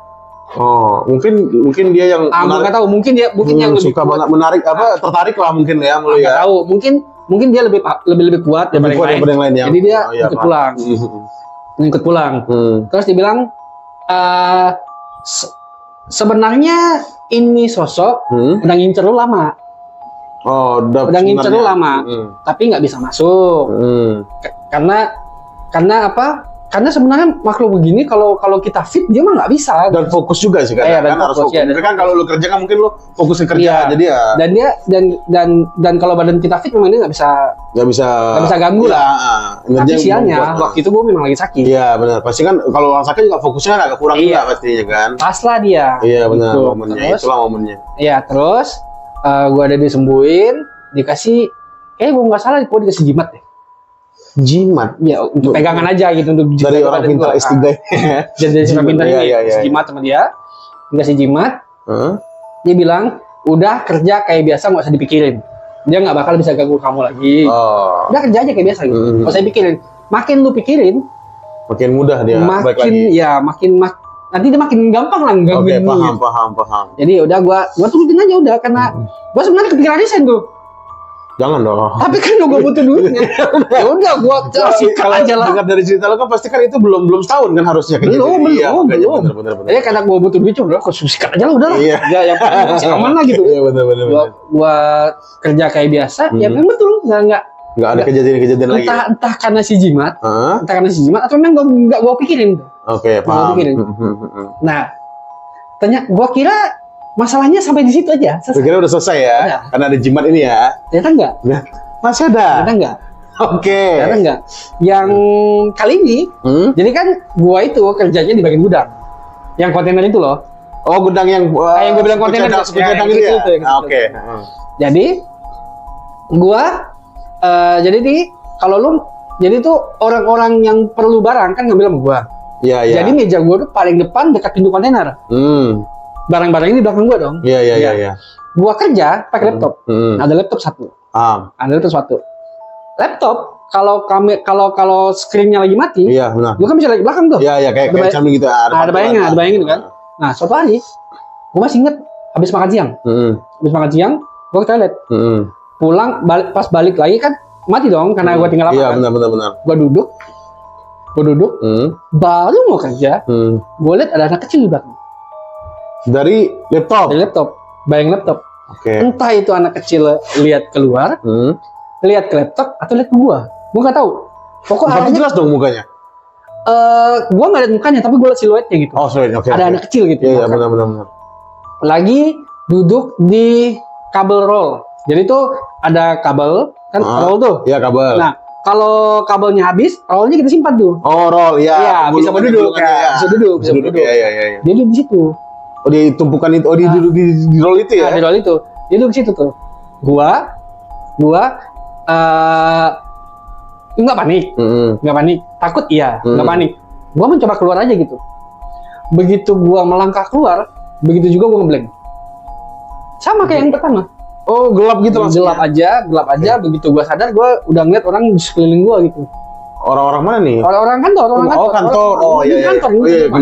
[SPEAKER 1] Oh, mungkin dia yang
[SPEAKER 2] gua nggak tahu, mungkin yang lebih
[SPEAKER 1] suka
[SPEAKER 2] kuat.
[SPEAKER 1] banget menarik tertarik lah mungkin ya lu ya.
[SPEAKER 2] Nggak tahu, mungkin dia lebih kuat daripada yang lain. Jadi dia ikut pulang. Ikut pulang. Terus dia bilang, sebenarnya ini sosok udah ngincer lu lama.
[SPEAKER 1] Oh,
[SPEAKER 2] udah ngincer lu lama, tapi nggak bisa masuk. Karena apa? Karena sebenarnya makhluk begini kalau kita fit dia mah nggak bisa.
[SPEAKER 1] Dan fokus juga sih kan harus fokus. Ya, kan kalau lu kerja kan mungkin lu fokus ke kerja jadi ya.
[SPEAKER 2] Dan kalau badan kita fit memang dia nggak bisa ganggu lah. Tapi sialnya waktu itu gue memang lagi sakit.
[SPEAKER 1] Iya benar. Pasti kan kalau orang sakit juga fokusnya agak kurang juga pastinya kan.
[SPEAKER 2] Pas lah dia.
[SPEAKER 1] Iya benar gitu. Momennya. Itulah momennya.
[SPEAKER 2] Iya terus gue ada disembuhin, dikasih gue nggak salah gue dikasih jimat deh.
[SPEAKER 1] Jimat?
[SPEAKER 2] Ya untuk pegangan aja gitu untuk
[SPEAKER 1] dari orang pintar S3.
[SPEAKER 2] Jadi orang pintar ini dikasih jimat sama dia, dikasih jimat. Dia bilang udah kerja kayak biasa, nggak usah dipikirin. Dia nggak bakal bisa ganggu kamu lagi. Udah kerja aja kayak biasa gitu. Nggak usah dipikirin. Makin lu pikirin, makin mudah dia. Nanti dia makin gampang lah gangguin.
[SPEAKER 1] Paham.
[SPEAKER 2] Jadi udah gua turutin aja udah karena gua sebenarnya kepikiran desain tuh.
[SPEAKER 1] Jangan dong.
[SPEAKER 2] Tapi kan gua butuh duitnya. Ya udah gua sikat aja lah.
[SPEAKER 1] Dengar dari cerita lo kan pasti kan itu belum setahun kan harusnya kan.
[SPEAKER 2] Belum.
[SPEAKER 1] Bener.
[SPEAKER 2] Jadi karena gua butuh duit udah gua sikat aja lah udah lah.
[SPEAKER 1] Iya.
[SPEAKER 2] Ya yang penting masih aman lah gitu.
[SPEAKER 1] Iya bener.
[SPEAKER 2] Gua kerja kayak biasa, ya memang betul enggak
[SPEAKER 1] ada kejadian lagi.
[SPEAKER 2] Entah karena si jimat. Atau memang enggak gua pikirin.
[SPEAKER 1] Oke, paham.
[SPEAKER 2] Nah, gua kira masalahnya sampai di situ aja.
[SPEAKER 1] Saya kira udah selesai ya, karena ada jimat ini ya.
[SPEAKER 2] Ternyata enggak.
[SPEAKER 1] Nah, masih ada.
[SPEAKER 2] Ternyata enggak.
[SPEAKER 1] Oke.
[SPEAKER 2] Ternyata enggak. Yang kali ini, jadi kan gua itu kerjanya di bagian gudang. Yang kontainer itu loh.
[SPEAKER 1] Oh, gudang yang
[SPEAKER 2] Yang gue bilang kontainer
[SPEAKER 1] seperti cadang gitu ya. Oke.
[SPEAKER 2] Jadi gua jadi kalau lu jadi tuh orang-orang yang perlu barang kan ngambil sama gua.
[SPEAKER 1] Iya, iya.
[SPEAKER 2] Jadi meja gua tuh paling depan dekat pintu kontainer. Barang-barang ini di belakang gua dong.
[SPEAKER 1] Iya.
[SPEAKER 2] Gua kerja pakai laptop. Ada laptop satu. Ada laptop satu. Laptop kalau screen-nya lagi mati,
[SPEAKER 1] iya benar.
[SPEAKER 2] gua kan bisa lagi belakang tuh.
[SPEAKER 1] Iya, kayak cermin gitu.
[SPEAKER 2] Ada bayangan kan. Nah, suatu hari gua masih inget habis makan siang. Habis makan siang, gua ke toilet. Pulang pas balik lagi kan mati dong karena gua tinggal lama.
[SPEAKER 1] Iya,
[SPEAKER 2] kan.
[SPEAKER 1] benar.
[SPEAKER 2] Gua duduk. Baru mau kerja, gua lihat ada anak kecil di belakang.
[SPEAKER 1] Dari laptop.
[SPEAKER 2] Bayang laptop.
[SPEAKER 1] Oke.
[SPEAKER 2] Entah itu anak kecil lihat keluar, lihat ke laptop atau lihat ke gua nggak tahu. Pokoknya
[SPEAKER 1] Tapi jelas dong mukanya.
[SPEAKER 2] Gua nggak lihat mukanya, tapi gua lihat siluetnya gitu.
[SPEAKER 1] Oh, siluet. Oke.
[SPEAKER 2] Ada anak kecil gitu.
[SPEAKER 1] Iya, benar.
[SPEAKER 2] Lagi duduk di kabel roll. Jadi tuh ada kabel kan roll tuh.
[SPEAKER 1] Iya, kabel.
[SPEAKER 2] Nah, kalau kabelnya habis, rollnya kita simpan tuh.
[SPEAKER 1] Oh, roll. Iya.
[SPEAKER 2] Iya, bisa berduduk. Bisa duduk.
[SPEAKER 1] Iya.
[SPEAKER 2] Dia duduk di situ.
[SPEAKER 1] Oh, di tumpukan itu. Oh, di duduk di roll itu ya.
[SPEAKER 2] Nah, di roll itu. Dia duduk di situ tuh. Gua nggak panik. Nggak panik. Takut iya, nggak panik. Gua mencoba keluar aja gitu. Begitu gua melangkah keluar, begitu juga gua ngeblank. Sama kayak yang pertama.
[SPEAKER 1] Oh, gelap gitu langsung.
[SPEAKER 2] Gelap aja. Begitu gua sadar, gua udah ngeliat orang di sekeliling gua gitu.
[SPEAKER 1] Orang-orang mana nih?
[SPEAKER 2] Orang kantor.
[SPEAKER 1] Oh, kantor. Oh, iya.
[SPEAKER 2] Kantor.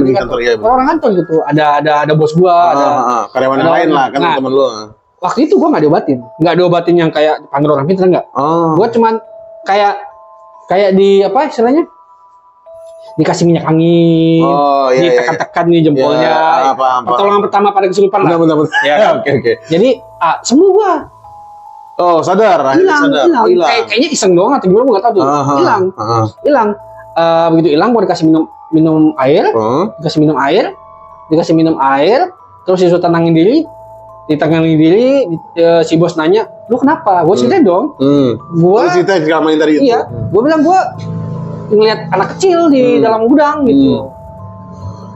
[SPEAKER 1] Di kantor ya.
[SPEAKER 2] Orang kantor gitu. Ada bos gua, ada
[SPEAKER 1] karyawan yang lain lah kan teman lu.
[SPEAKER 2] Waktu itu gua nggak diobatin yang kayak panggil orang pintar enggak. Gua cuman kayak di apa istilahnya? Dikasih minyak angin, ditekan-tekan nih jempolnya. Pertolongan pertama pada kesurupan lah.
[SPEAKER 1] Benar.
[SPEAKER 2] Ya,
[SPEAKER 1] Oke.
[SPEAKER 2] Jadi sembuh gua.
[SPEAKER 1] Oh, sadar.
[SPEAKER 2] Hilang. Kayaknya iseng doang atau gimana gua nggak tahu tuh. Hilang. Begitu hilang gua dikasih minum air, dikasih minum air, terus disuruh tenangin diri. Si bos nanya, lu kenapa? Gua ceritain dong. Gua
[SPEAKER 1] ceritain selama ini tadi.
[SPEAKER 2] Iya, gua bilang gua ngelihat anak kecil di dalam gudang gitu.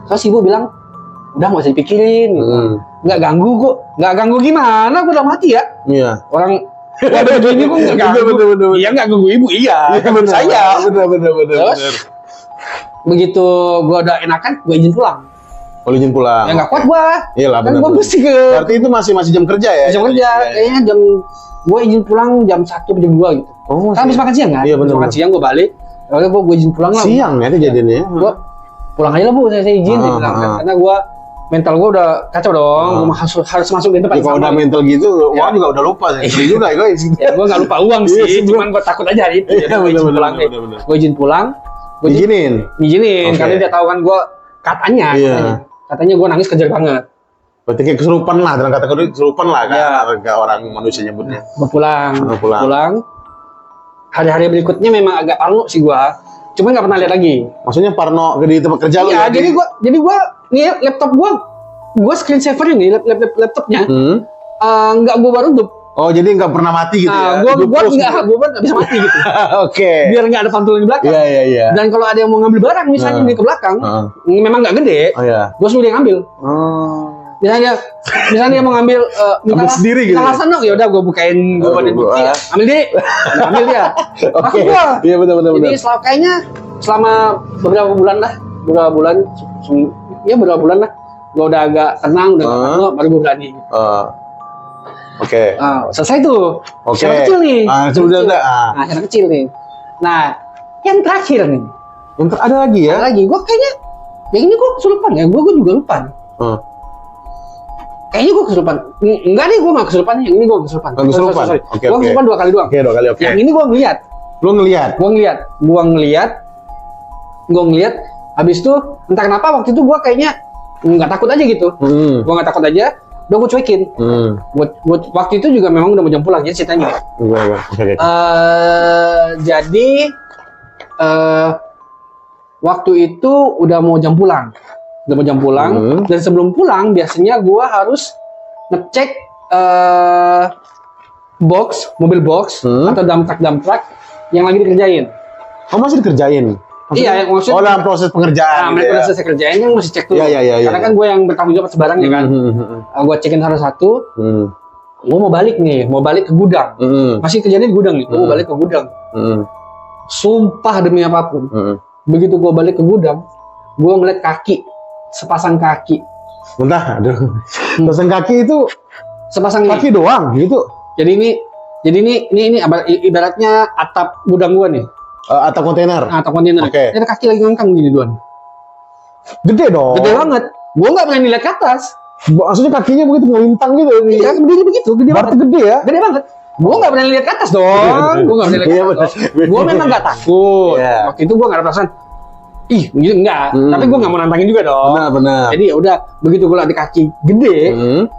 [SPEAKER 2] Terus ibu bilang, udah nggak usah dipikirin gitu. Nggak ganggu gimana? Gua udah mati ya.
[SPEAKER 1] Iya.
[SPEAKER 2] Orang begini kok nggak ganggu.
[SPEAKER 1] Betul.
[SPEAKER 2] Iya nggak ganggu ibu, iya.
[SPEAKER 1] Bener.
[SPEAKER 2] Saya.
[SPEAKER 1] Bener.
[SPEAKER 2] Terus begitu gua udah enakan, gua izin pulang.
[SPEAKER 1] Oh, izin pulang.
[SPEAKER 2] Ya nggak kuat gua.
[SPEAKER 1] Iyalah,
[SPEAKER 2] kan gua mesti ke.
[SPEAKER 1] Berarti itu masih jam kerja ya?
[SPEAKER 2] Jam kerja. Kayaknya gua izin pulang jam 1 jam 2 gitu.
[SPEAKER 1] Oh,
[SPEAKER 2] kan habis makan siang kan?
[SPEAKER 1] Iya benar.
[SPEAKER 2] Makan siang gua balik. Lalu gua izin pulang lah.
[SPEAKER 1] Siang ya kejadiannya.
[SPEAKER 2] Gua pulang aja lah Bu, saya izin dia bilang kan. Karena gua mental gua udah kacau dong. Gua harus masuk di tempat.
[SPEAKER 1] Kalau udah mental gitu, uang juga udah lupa sih. Sedih juga guys.
[SPEAKER 2] Ya gua nggak lupa uang sih, cuman gua takut aja hari itu.
[SPEAKER 1] Iya benar.
[SPEAKER 2] Gua izin pulang.
[SPEAKER 1] Izinin
[SPEAKER 2] karena dia tahu kan gua katanya gua nangis kejar banget.
[SPEAKER 1] Berarti kayak kesurupan lah, dengan kata kesurupan lah kan orang manusia nyebutnya.
[SPEAKER 2] Gua pulang. Hari-hari berikutnya memang agak parno sih gua. Cuma nggak pernah lihat lagi.
[SPEAKER 1] Maksudnya parno di tempat kerja lu?
[SPEAKER 2] Iya, jadi gua nih laptop gua screen saver ini laptopnya. Nggak gua baru tutup.
[SPEAKER 1] Oh, jadi nggak pernah mati gitu ya?
[SPEAKER 2] Gua nggak bisa mati gitu.
[SPEAKER 1] Oke.
[SPEAKER 2] Biar nggak ada pantulan di belakang.
[SPEAKER 1] Iya.
[SPEAKER 2] Dan kalau ada yang mau ngambil barang misalnya di ke belakang, memang nggak gede.
[SPEAKER 1] Oh iya.
[SPEAKER 2] Gua suruh dia ngambil. Misalnya dia mau ngambil
[SPEAKER 1] ambil sendiri gitu.
[SPEAKER 2] Alasan dong, ya udah gua bukain gua bukti. Ambil deh. Ambil dia.
[SPEAKER 1] Oke. Iya benar.
[SPEAKER 2] Jadi kayaknya selama beberapa bulan lah. Gua udah agak tenang, baru gua berani.
[SPEAKER 1] Oke.
[SPEAKER 2] Selesai tuh.
[SPEAKER 1] Oke.
[SPEAKER 2] Anak kecil nih.
[SPEAKER 1] Sudah ada.
[SPEAKER 2] Anak kecil nih. Nah, yang terakhir nih.
[SPEAKER 1] Ada lagi ya?
[SPEAKER 2] Ada lagi. Gua kayaknya yang ini gua kesurupan ya. Gua juga lupa. Kayaknya gua kesurupan. Enggak nih, gua nggak kesurupan. Yang ini gua kesurupan.
[SPEAKER 1] Kesurupan.
[SPEAKER 2] Oke. Gua kesurupan 2 kali doang.
[SPEAKER 1] Oke, 2 kali. Oke.
[SPEAKER 2] Yang ini gua ngeliat.
[SPEAKER 1] Lu ngeliat?
[SPEAKER 2] Gua ngeliat. Habis itu entah kenapa waktu itu gua kayaknya nggak takut aja gitu. Gua nggak takut aja. Udah gue cuekin. Waktu itu juga memang udah mau jam pulang, jadi ceritanya. Jadi waktu itu udah mau jam pulang. Dan sebelum pulang biasanya gue harus ngecek mobil box atau dump truck yang lagi dikerjain.
[SPEAKER 1] Oh, masih dikerjain?
[SPEAKER 2] Iya, yang maksudnya
[SPEAKER 1] dalam proses pengerjaan.
[SPEAKER 2] Nah, mereka udah selesai kerjain kan masih cek tuh.
[SPEAKER 1] Iya.
[SPEAKER 2] Karena kan gue yang bertanggung jawab sebarangnya kan. Gue cekin satu-satu. Gue mau balik ke gudang. Masih kejadian di gudang nih. Gue mau balik ke gudang. Sumpah demi apapun. Begitu gue balik ke gudang, gue ngeliat sepasang kaki.
[SPEAKER 1] Bentar, aduh. Sepasang kaki itu
[SPEAKER 2] Sepasang
[SPEAKER 1] kaki doang gitu.
[SPEAKER 2] Jadi ini ibaratnya atap gudang gue nih.
[SPEAKER 1] Atap kontainer.
[SPEAKER 2] Atap kontainer.
[SPEAKER 1] Oke.
[SPEAKER 2] Ini ada kaki lagi ngangkang gini doang.
[SPEAKER 1] Gede dong.
[SPEAKER 2] Gede banget. Gue nggak berani lihat ke atas.
[SPEAKER 1] Maksudnya kakinya begitu melintang gitu.
[SPEAKER 2] Iya, berdiri begitu, gede
[SPEAKER 1] Berarti
[SPEAKER 2] banget.
[SPEAKER 1] gede ya?
[SPEAKER 2] Gede banget. Gue nggak berani lihat ke atas dong. Gue nggak berani lihat ke atas. Gue memang nggak takut.
[SPEAKER 1] Iya.
[SPEAKER 2] Waktu itu gue nggak ada perasaan. Ih, gitu enggak. Tapi gue nggak mau nantangin juga dong.
[SPEAKER 1] Benar.
[SPEAKER 2] Jadi ya udah, begitu gue lihat di kaki gede,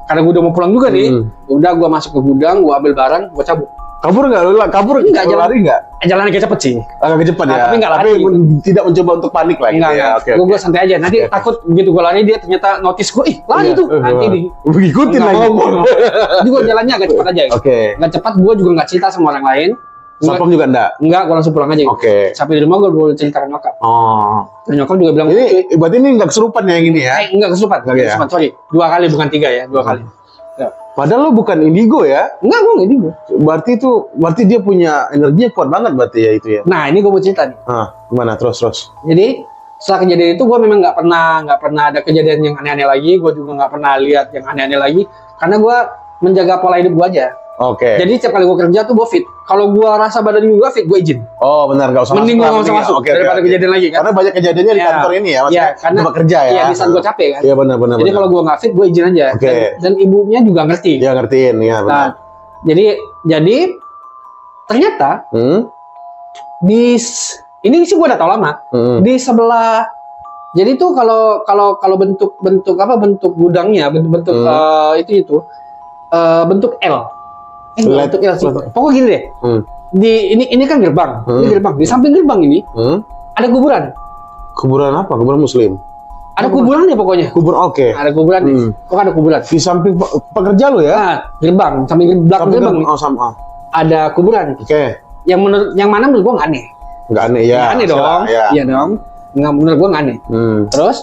[SPEAKER 2] karena gue udah mau pulang juga nih. Udah gue masuk ke gudang, gue ambil barang, gue cabut.
[SPEAKER 1] Kabur nggak? Lu kabur
[SPEAKER 2] Enggak, jalan.
[SPEAKER 1] lari nggak?
[SPEAKER 2] Jalannya kayak cepet sih.
[SPEAKER 1] Agak cepat ya.
[SPEAKER 2] Tapi nggak lari.
[SPEAKER 1] Tidak mencoba untuk panik lah.
[SPEAKER 2] Enggak.
[SPEAKER 1] Ya.
[SPEAKER 2] Gue santai aja. Nanti takut begitu gue lari dia ternyata notice gue, lari tuh. Nanti
[SPEAKER 1] ikutin lagi.
[SPEAKER 2] Jadi gue jalannya agak cepat aja.
[SPEAKER 1] Oke.
[SPEAKER 2] Nggak cepat, gue juga nggak cerita sama orang lain.
[SPEAKER 1] Satpam juga enggak?
[SPEAKER 2] Enggak, gue langsung pulang aja.
[SPEAKER 1] Oke.
[SPEAKER 2] Sampai di rumah gue cerita ke nyokap.
[SPEAKER 1] Oh.
[SPEAKER 2] Dan nyokap juga bilang,
[SPEAKER 1] Ini berarti ini nggak kesurupan ya yang ini ya?
[SPEAKER 2] enggak kesurupan.
[SPEAKER 1] Enggak ya?
[SPEAKER 2] Kesurupan, sorry. 2 kali bukan 3 ya, 2 kali. Ya.
[SPEAKER 1] Padahal lu bukan indigo ya?
[SPEAKER 2] Enggak, gue nggak indigo.
[SPEAKER 1] Berarti dia punya energinya kuat banget berarti ya itu ya?
[SPEAKER 2] Nah, ini gue mau cerita nih.
[SPEAKER 1] Gimana? Terus.
[SPEAKER 2] Jadi setelah kejadian itu gue memang nggak pernah ada kejadian yang aneh-aneh lagi. Gue juga nggak pernah lihat yang aneh-aneh lagi karena gue menjaga pola hidup gue aja.
[SPEAKER 1] Oke.
[SPEAKER 2] Jadi setiap kali gue kerja tuh gue fit. Kalau gue rasa badan gue fit, gue izin.
[SPEAKER 1] Oh benar, nggak usah
[SPEAKER 2] Mending gue nggak usah masuk daripada kejadian lagi kan.
[SPEAKER 1] Karena banyak kejadiannya di kantor ini ya, maksudnya
[SPEAKER 2] karena
[SPEAKER 1] tempat kerja ya.
[SPEAKER 2] Iya, di saat gue capek kan.
[SPEAKER 1] Iya benar.
[SPEAKER 2] Jadi kalau gue nggak fit, gue izin aja.
[SPEAKER 1] Oke.
[SPEAKER 2] Dan ibunya juga ngerti.
[SPEAKER 1] Iya ngertiin, ya benar.
[SPEAKER 2] Nah, jadi ternyata ini sih gue udah tau lama. Di sebelah, jadi tuh kalau bentuk gudangnya bentuk bentuk L. Bentuk L sih. Pokoknya gini deh. Ini kan gerbang. Ini gerbang. Di samping gerbang ini ada kuburan.
[SPEAKER 1] Kuburan apa? Kuburan Muslim.
[SPEAKER 2] Ada kuburannya pokoknya.
[SPEAKER 1] Kuburan oke.
[SPEAKER 2] Ada kuburan. Kok ada kuburan?
[SPEAKER 1] Di samping pekerja lo ya?
[SPEAKER 2] Nah, gerbang, samping belakang gerbang.
[SPEAKER 1] Sama.
[SPEAKER 2] Ada kuburan.
[SPEAKER 1] Oke.
[SPEAKER 2] Yang mana menurut gua nggak aneh.
[SPEAKER 1] Nggak aneh ya.
[SPEAKER 2] Nggak aneh dong.
[SPEAKER 1] Ya.
[SPEAKER 2] Iya dong. Nggak, menurut gua nggak aneh. Terus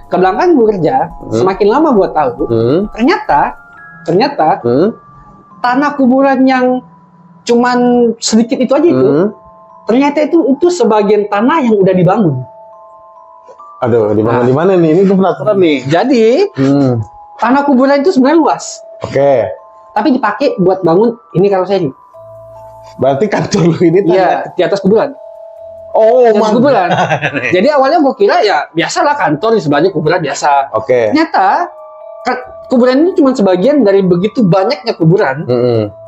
[SPEAKER 2] ke belakang gua kerja, semakin lama gua tahu, ternyata tanah kuburan yang cuman sedikit itu aja itu, ternyata itu sebagian tanah yang udah dibangun.
[SPEAKER 1] Aduh, dibangun di mana nih? Ini gue penasaran nih.
[SPEAKER 2] Jadi tanah kuburan itu sebenarnya luas.
[SPEAKER 1] Oke.
[SPEAKER 2] Tapi dipakai buat bangun ini karoseri.
[SPEAKER 1] Berarti kantor lu ini
[SPEAKER 2] Iya, di atas kuburan.
[SPEAKER 1] Oh,
[SPEAKER 2] Di atas kuburan. Jadi awalnya gua kira ya biasalah kantor di sebelahnya kuburan biasa.
[SPEAKER 1] Oke.
[SPEAKER 2] Ternyata kuburan ini cuma sebagian dari begitu banyaknya kuburan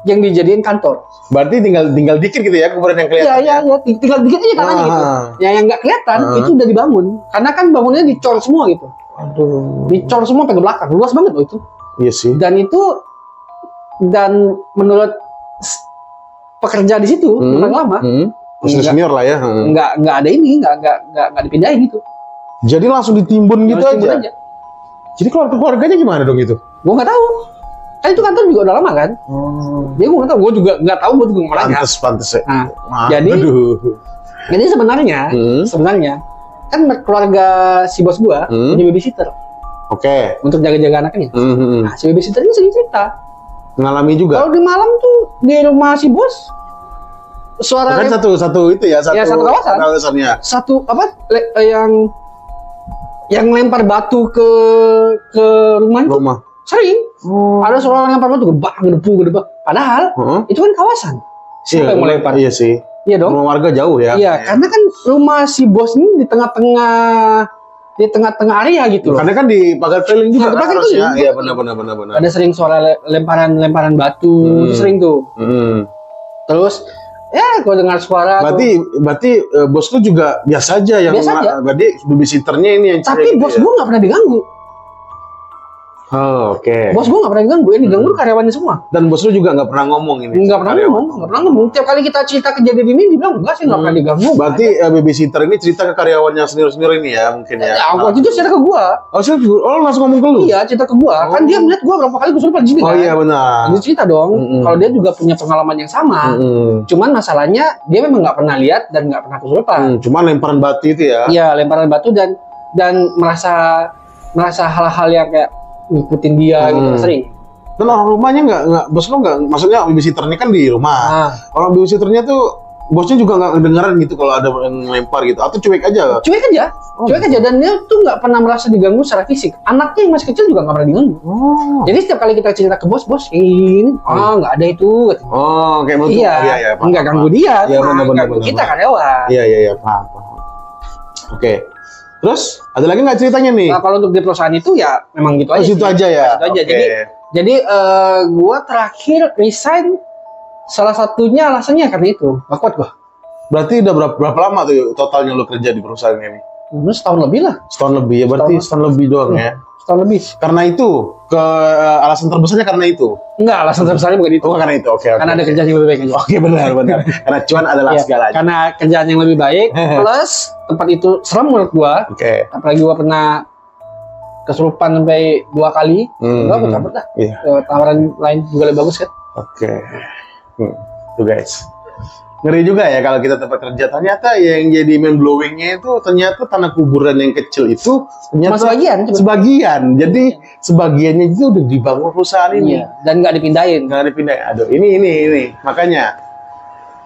[SPEAKER 2] yang dijadiin kantor.
[SPEAKER 1] Berarti tinggal dikit gitu ya kuburan yang kelihatan.
[SPEAKER 2] Iya, tinggal dikit aja tanahnya gitu. Yang nggak kelihatan itu udah dibangun. Karena kan bangunnya dicor semua gitu.
[SPEAKER 1] Aduh.
[SPEAKER 2] Dicor semua ke belakang. Luas banget loh itu.
[SPEAKER 1] Iya sih.
[SPEAKER 2] Dan menurut pekerja di situ yang lama,
[SPEAKER 1] senior lah ya.
[SPEAKER 2] nggak ada ini, nggak dipindahin gitu.
[SPEAKER 1] Jadi langsung ditimbun gitu aja. Jadi keluarganya gimana dong itu?
[SPEAKER 2] Gue nggak tahu. Kan itu kantor juga udah lama kan. Jadi gue nggak tahu. Gue juga nggak tahu. Gue juga mau nanya.
[SPEAKER 1] Pantes ya.
[SPEAKER 2] Nah, jadi sebenarnya kan keluarga si bos gue punya babysitter.
[SPEAKER 1] Oke.
[SPEAKER 2] Untuk jaga-jaga anaknya. Nah, si babysitter ini sering cerita.
[SPEAKER 1] Ngalami juga.
[SPEAKER 2] Kalau di malam tuh di rumah si bos suara
[SPEAKER 1] kan satu itu ya,
[SPEAKER 2] satu kawasan.
[SPEAKER 1] Kawasannya.
[SPEAKER 2] Satu apa yang lempar batu ke rumah itu sering. Ada suara lempar batu gedebak. Padahal itu kan kawasan. Siapa yang melempar?
[SPEAKER 1] Iya sih.
[SPEAKER 2] Iya dong.
[SPEAKER 1] Rumah warga jauh ya.
[SPEAKER 2] Iya, karena kan rumah si bos ini di tengah-tengah area gitu loh.
[SPEAKER 1] Karena kan di pagar railing juga kan harusnya. Iya benar.
[SPEAKER 2] Ada sering suara lemparan batu, itu sering tuh. Terus ya kalau dengar suara.
[SPEAKER 1] Berarti bos lu juga biasa aja yang.
[SPEAKER 2] Biasa aja.
[SPEAKER 1] Berarti babysitternya ini yang.
[SPEAKER 2] Tapi bos gua nggak pernah diganggu.
[SPEAKER 1] Oh, oke.
[SPEAKER 2] Bos gue nggak pernah diganggu, yang diganggu karyawannya semua.
[SPEAKER 1] Dan bos lu juga nggak pernah ngomong ini?
[SPEAKER 2] Nggak pernah ngomong. Tiap kali kita cerita kejadian ini, dia bilang enggak sih, nggak pernah diganggu.
[SPEAKER 1] Berarti babysitter ini cerita ke karyawannya senior-senior ini ya mungkin ya?
[SPEAKER 2] Aku itu cerita ke gua.
[SPEAKER 1] Oh, langsung ngomong ke lu?
[SPEAKER 2] Iya, cerita ke gua. Kan dia melihat gua berapa kali kesurupan di sini kan.
[SPEAKER 1] Oh iya benar.
[SPEAKER 2] Dia cerita dong. Kalau dia juga punya pengalaman yang sama. Cuman masalahnya dia memang nggak pernah lihat dan nggak pernah kesurupan.
[SPEAKER 1] Cuman lemparan batu itu ya?
[SPEAKER 2] Iya, lemparan batu dan merasa hal-hal yang kayak ngikutin dia gitu sering.
[SPEAKER 1] Dan orang rumahnya nggak bos lu nggak, maksudnya babysitternya kan di rumah. Orang babysitternya tuh bosnya juga nggak ngedengeran gitu kalau ada yang lempar gitu, atau cuek aja? Cuek
[SPEAKER 2] aja, dan dia tuh nggak pernah merasa diganggu secara fisik. Anaknya yang masih kecil juga nggak pernah diganggu. Jadi setiap kali kita cerita ke bos ini, nggak ada itu.
[SPEAKER 1] Oh, kayak betul.
[SPEAKER 2] Iya, nggak ganggu dia.
[SPEAKER 1] Iya benar.
[SPEAKER 2] Kita karyawan.
[SPEAKER 1] Iya, paham. Oke. Terus ada lagi nggak ceritanya nih?
[SPEAKER 2] Nah, kalau untuk di perusahaan itu ya memang gitu aja.
[SPEAKER 1] Situ aja ya.
[SPEAKER 2] Situ aja. Jadi gua terakhir resign salah satunya alasannya karena itu. Gak kuat gua.
[SPEAKER 1] Berarti udah berapa lama tuh totalnya lu kerja di perusahaan ini?
[SPEAKER 2] Setahun lebih lah.
[SPEAKER 1] Setahun lebih ya, berarti setahun lebih doang ya.
[SPEAKER 2] Setahun lebih.
[SPEAKER 1] Karena itu alasan terbesarnya karena itu.
[SPEAKER 2] Enggak, alasan terbesarnya bukan itu.
[SPEAKER 1] Oh, karena itu. Oke.
[SPEAKER 2] Karena ada kerjaan yang lebih baik aja.
[SPEAKER 1] Oke, benar. Karena cuan adalah segalanya.
[SPEAKER 2] Karena kerjaan yang lebih baik plus tempat itu serem menurut gua.
[SPEAKER 1] Oke.
[SPEAKER 2] Apalagi gua pernah kesurupan sampai 2 kali. Gua cabut dah.
[SPEAKER 1] Iya.
[SPEAKER 2] Tawaran lain juga lebih bagus kan.
[SPEAKER 1] Oke. Tuh guys. Ngeri juga ya kalau kita tempat kerja, ternyata yang jadi mind blowing-nya itu ternyata tanah kuburan yang kecil itu ternyata sebagian. Jadi sebagiannya itu udah dibangun perusahaan ini.
[SPEAKER 2] Iya, dan nggak dipindahin.
[SPEAKER 1] Aduh, ini. Makanya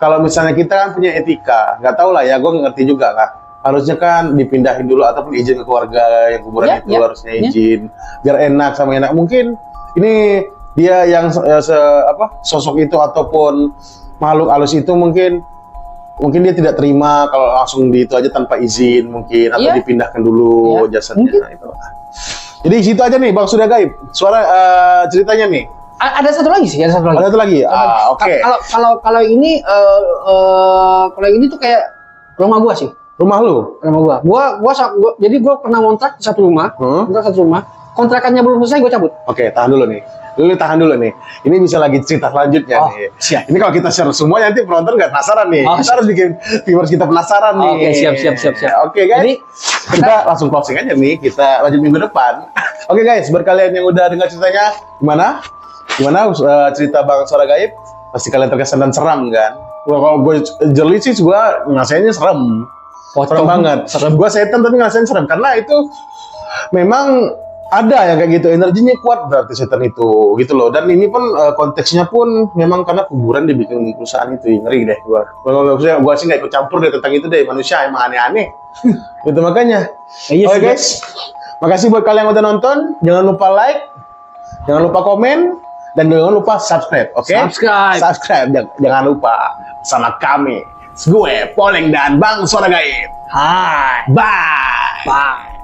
[SPEAKER 1] kalau misalnya kita kan punya etika, nggak tahu lah ya, gue ngerti juga lah. Harusnya kan dipindahin dulu ataupun izin ke keluarga yang kuburan itu harusnya izin biar enak sama enak. Mungkin ini dia yang sosok itu ataupun makhluk halus itu mungkin dia tidak terima kalau langsung di itu aja tanpa izin mungkin, atau dipindahkan dulu jasadnya. Nah, itu. Jadi situ aja nih Bang Surya Gaib. Suara ceritanya nih.
[SPEAKER 2] Ada satu lagi sih,
[SPEAKER 1] Ada satu lagi. Oke.
[SPEAKER 2] Kalau ini tuh kayak rumah gua sih.
[SPEAKER 1] Rumah lu?
[SPEAKER 2] Rumah gua. Jadi gua pernah kontrak satu rumah. Kontrakannya belum selesai gua cabut.
[SPEAKER 1] Oke, tahan dulu nih. Lu tahan dulu nih. Ini bisa lagi cerita selanjutnya nih.
[SPEAKER 2] Siap.
[SPEAKER 1] Ini kalau kita share semua nanti penonton nggak penasaran nih. Kita harus bikin viewers kita penasaran nih.
[SPEAKER 2] Oke, siap.
[SPEAKER 1] Oke, guys. Jadi kita langsung closing aja nih. Kita lanjut minggu depan. Oke, guys. Buat kalian yang udah dengar ceritanya, gimana cerita Bang Suara Gaib? Pasti kalian terkesan dan seram kan? Kalau gue jeli sih, gue ngerasainnya serem. Serem banget. Gue setan tapi ngerasain serem karena itu memang ada yang kayak gitu, energinya kuat berarti setan itu gitu loh. Dan ini pun konteksnya pun memang karena kuburan dibikin perusahaan itu. Ngeri deh gua sih nggak ikut campur deh tentang itu deh, manusia emang aneh-aneh. Itu makanya. Oke guys, makasih buat kalian yang udah nonton. Jangan lupa like, jangan lupa komen, dan jangan lupa subscribe. Oke? Subscribe jangan lupa sama kami. Gue Poleng dan Bang Suara Gaib.
[SPEAKER 2] Hai.
[SPEAKER 1] Bye.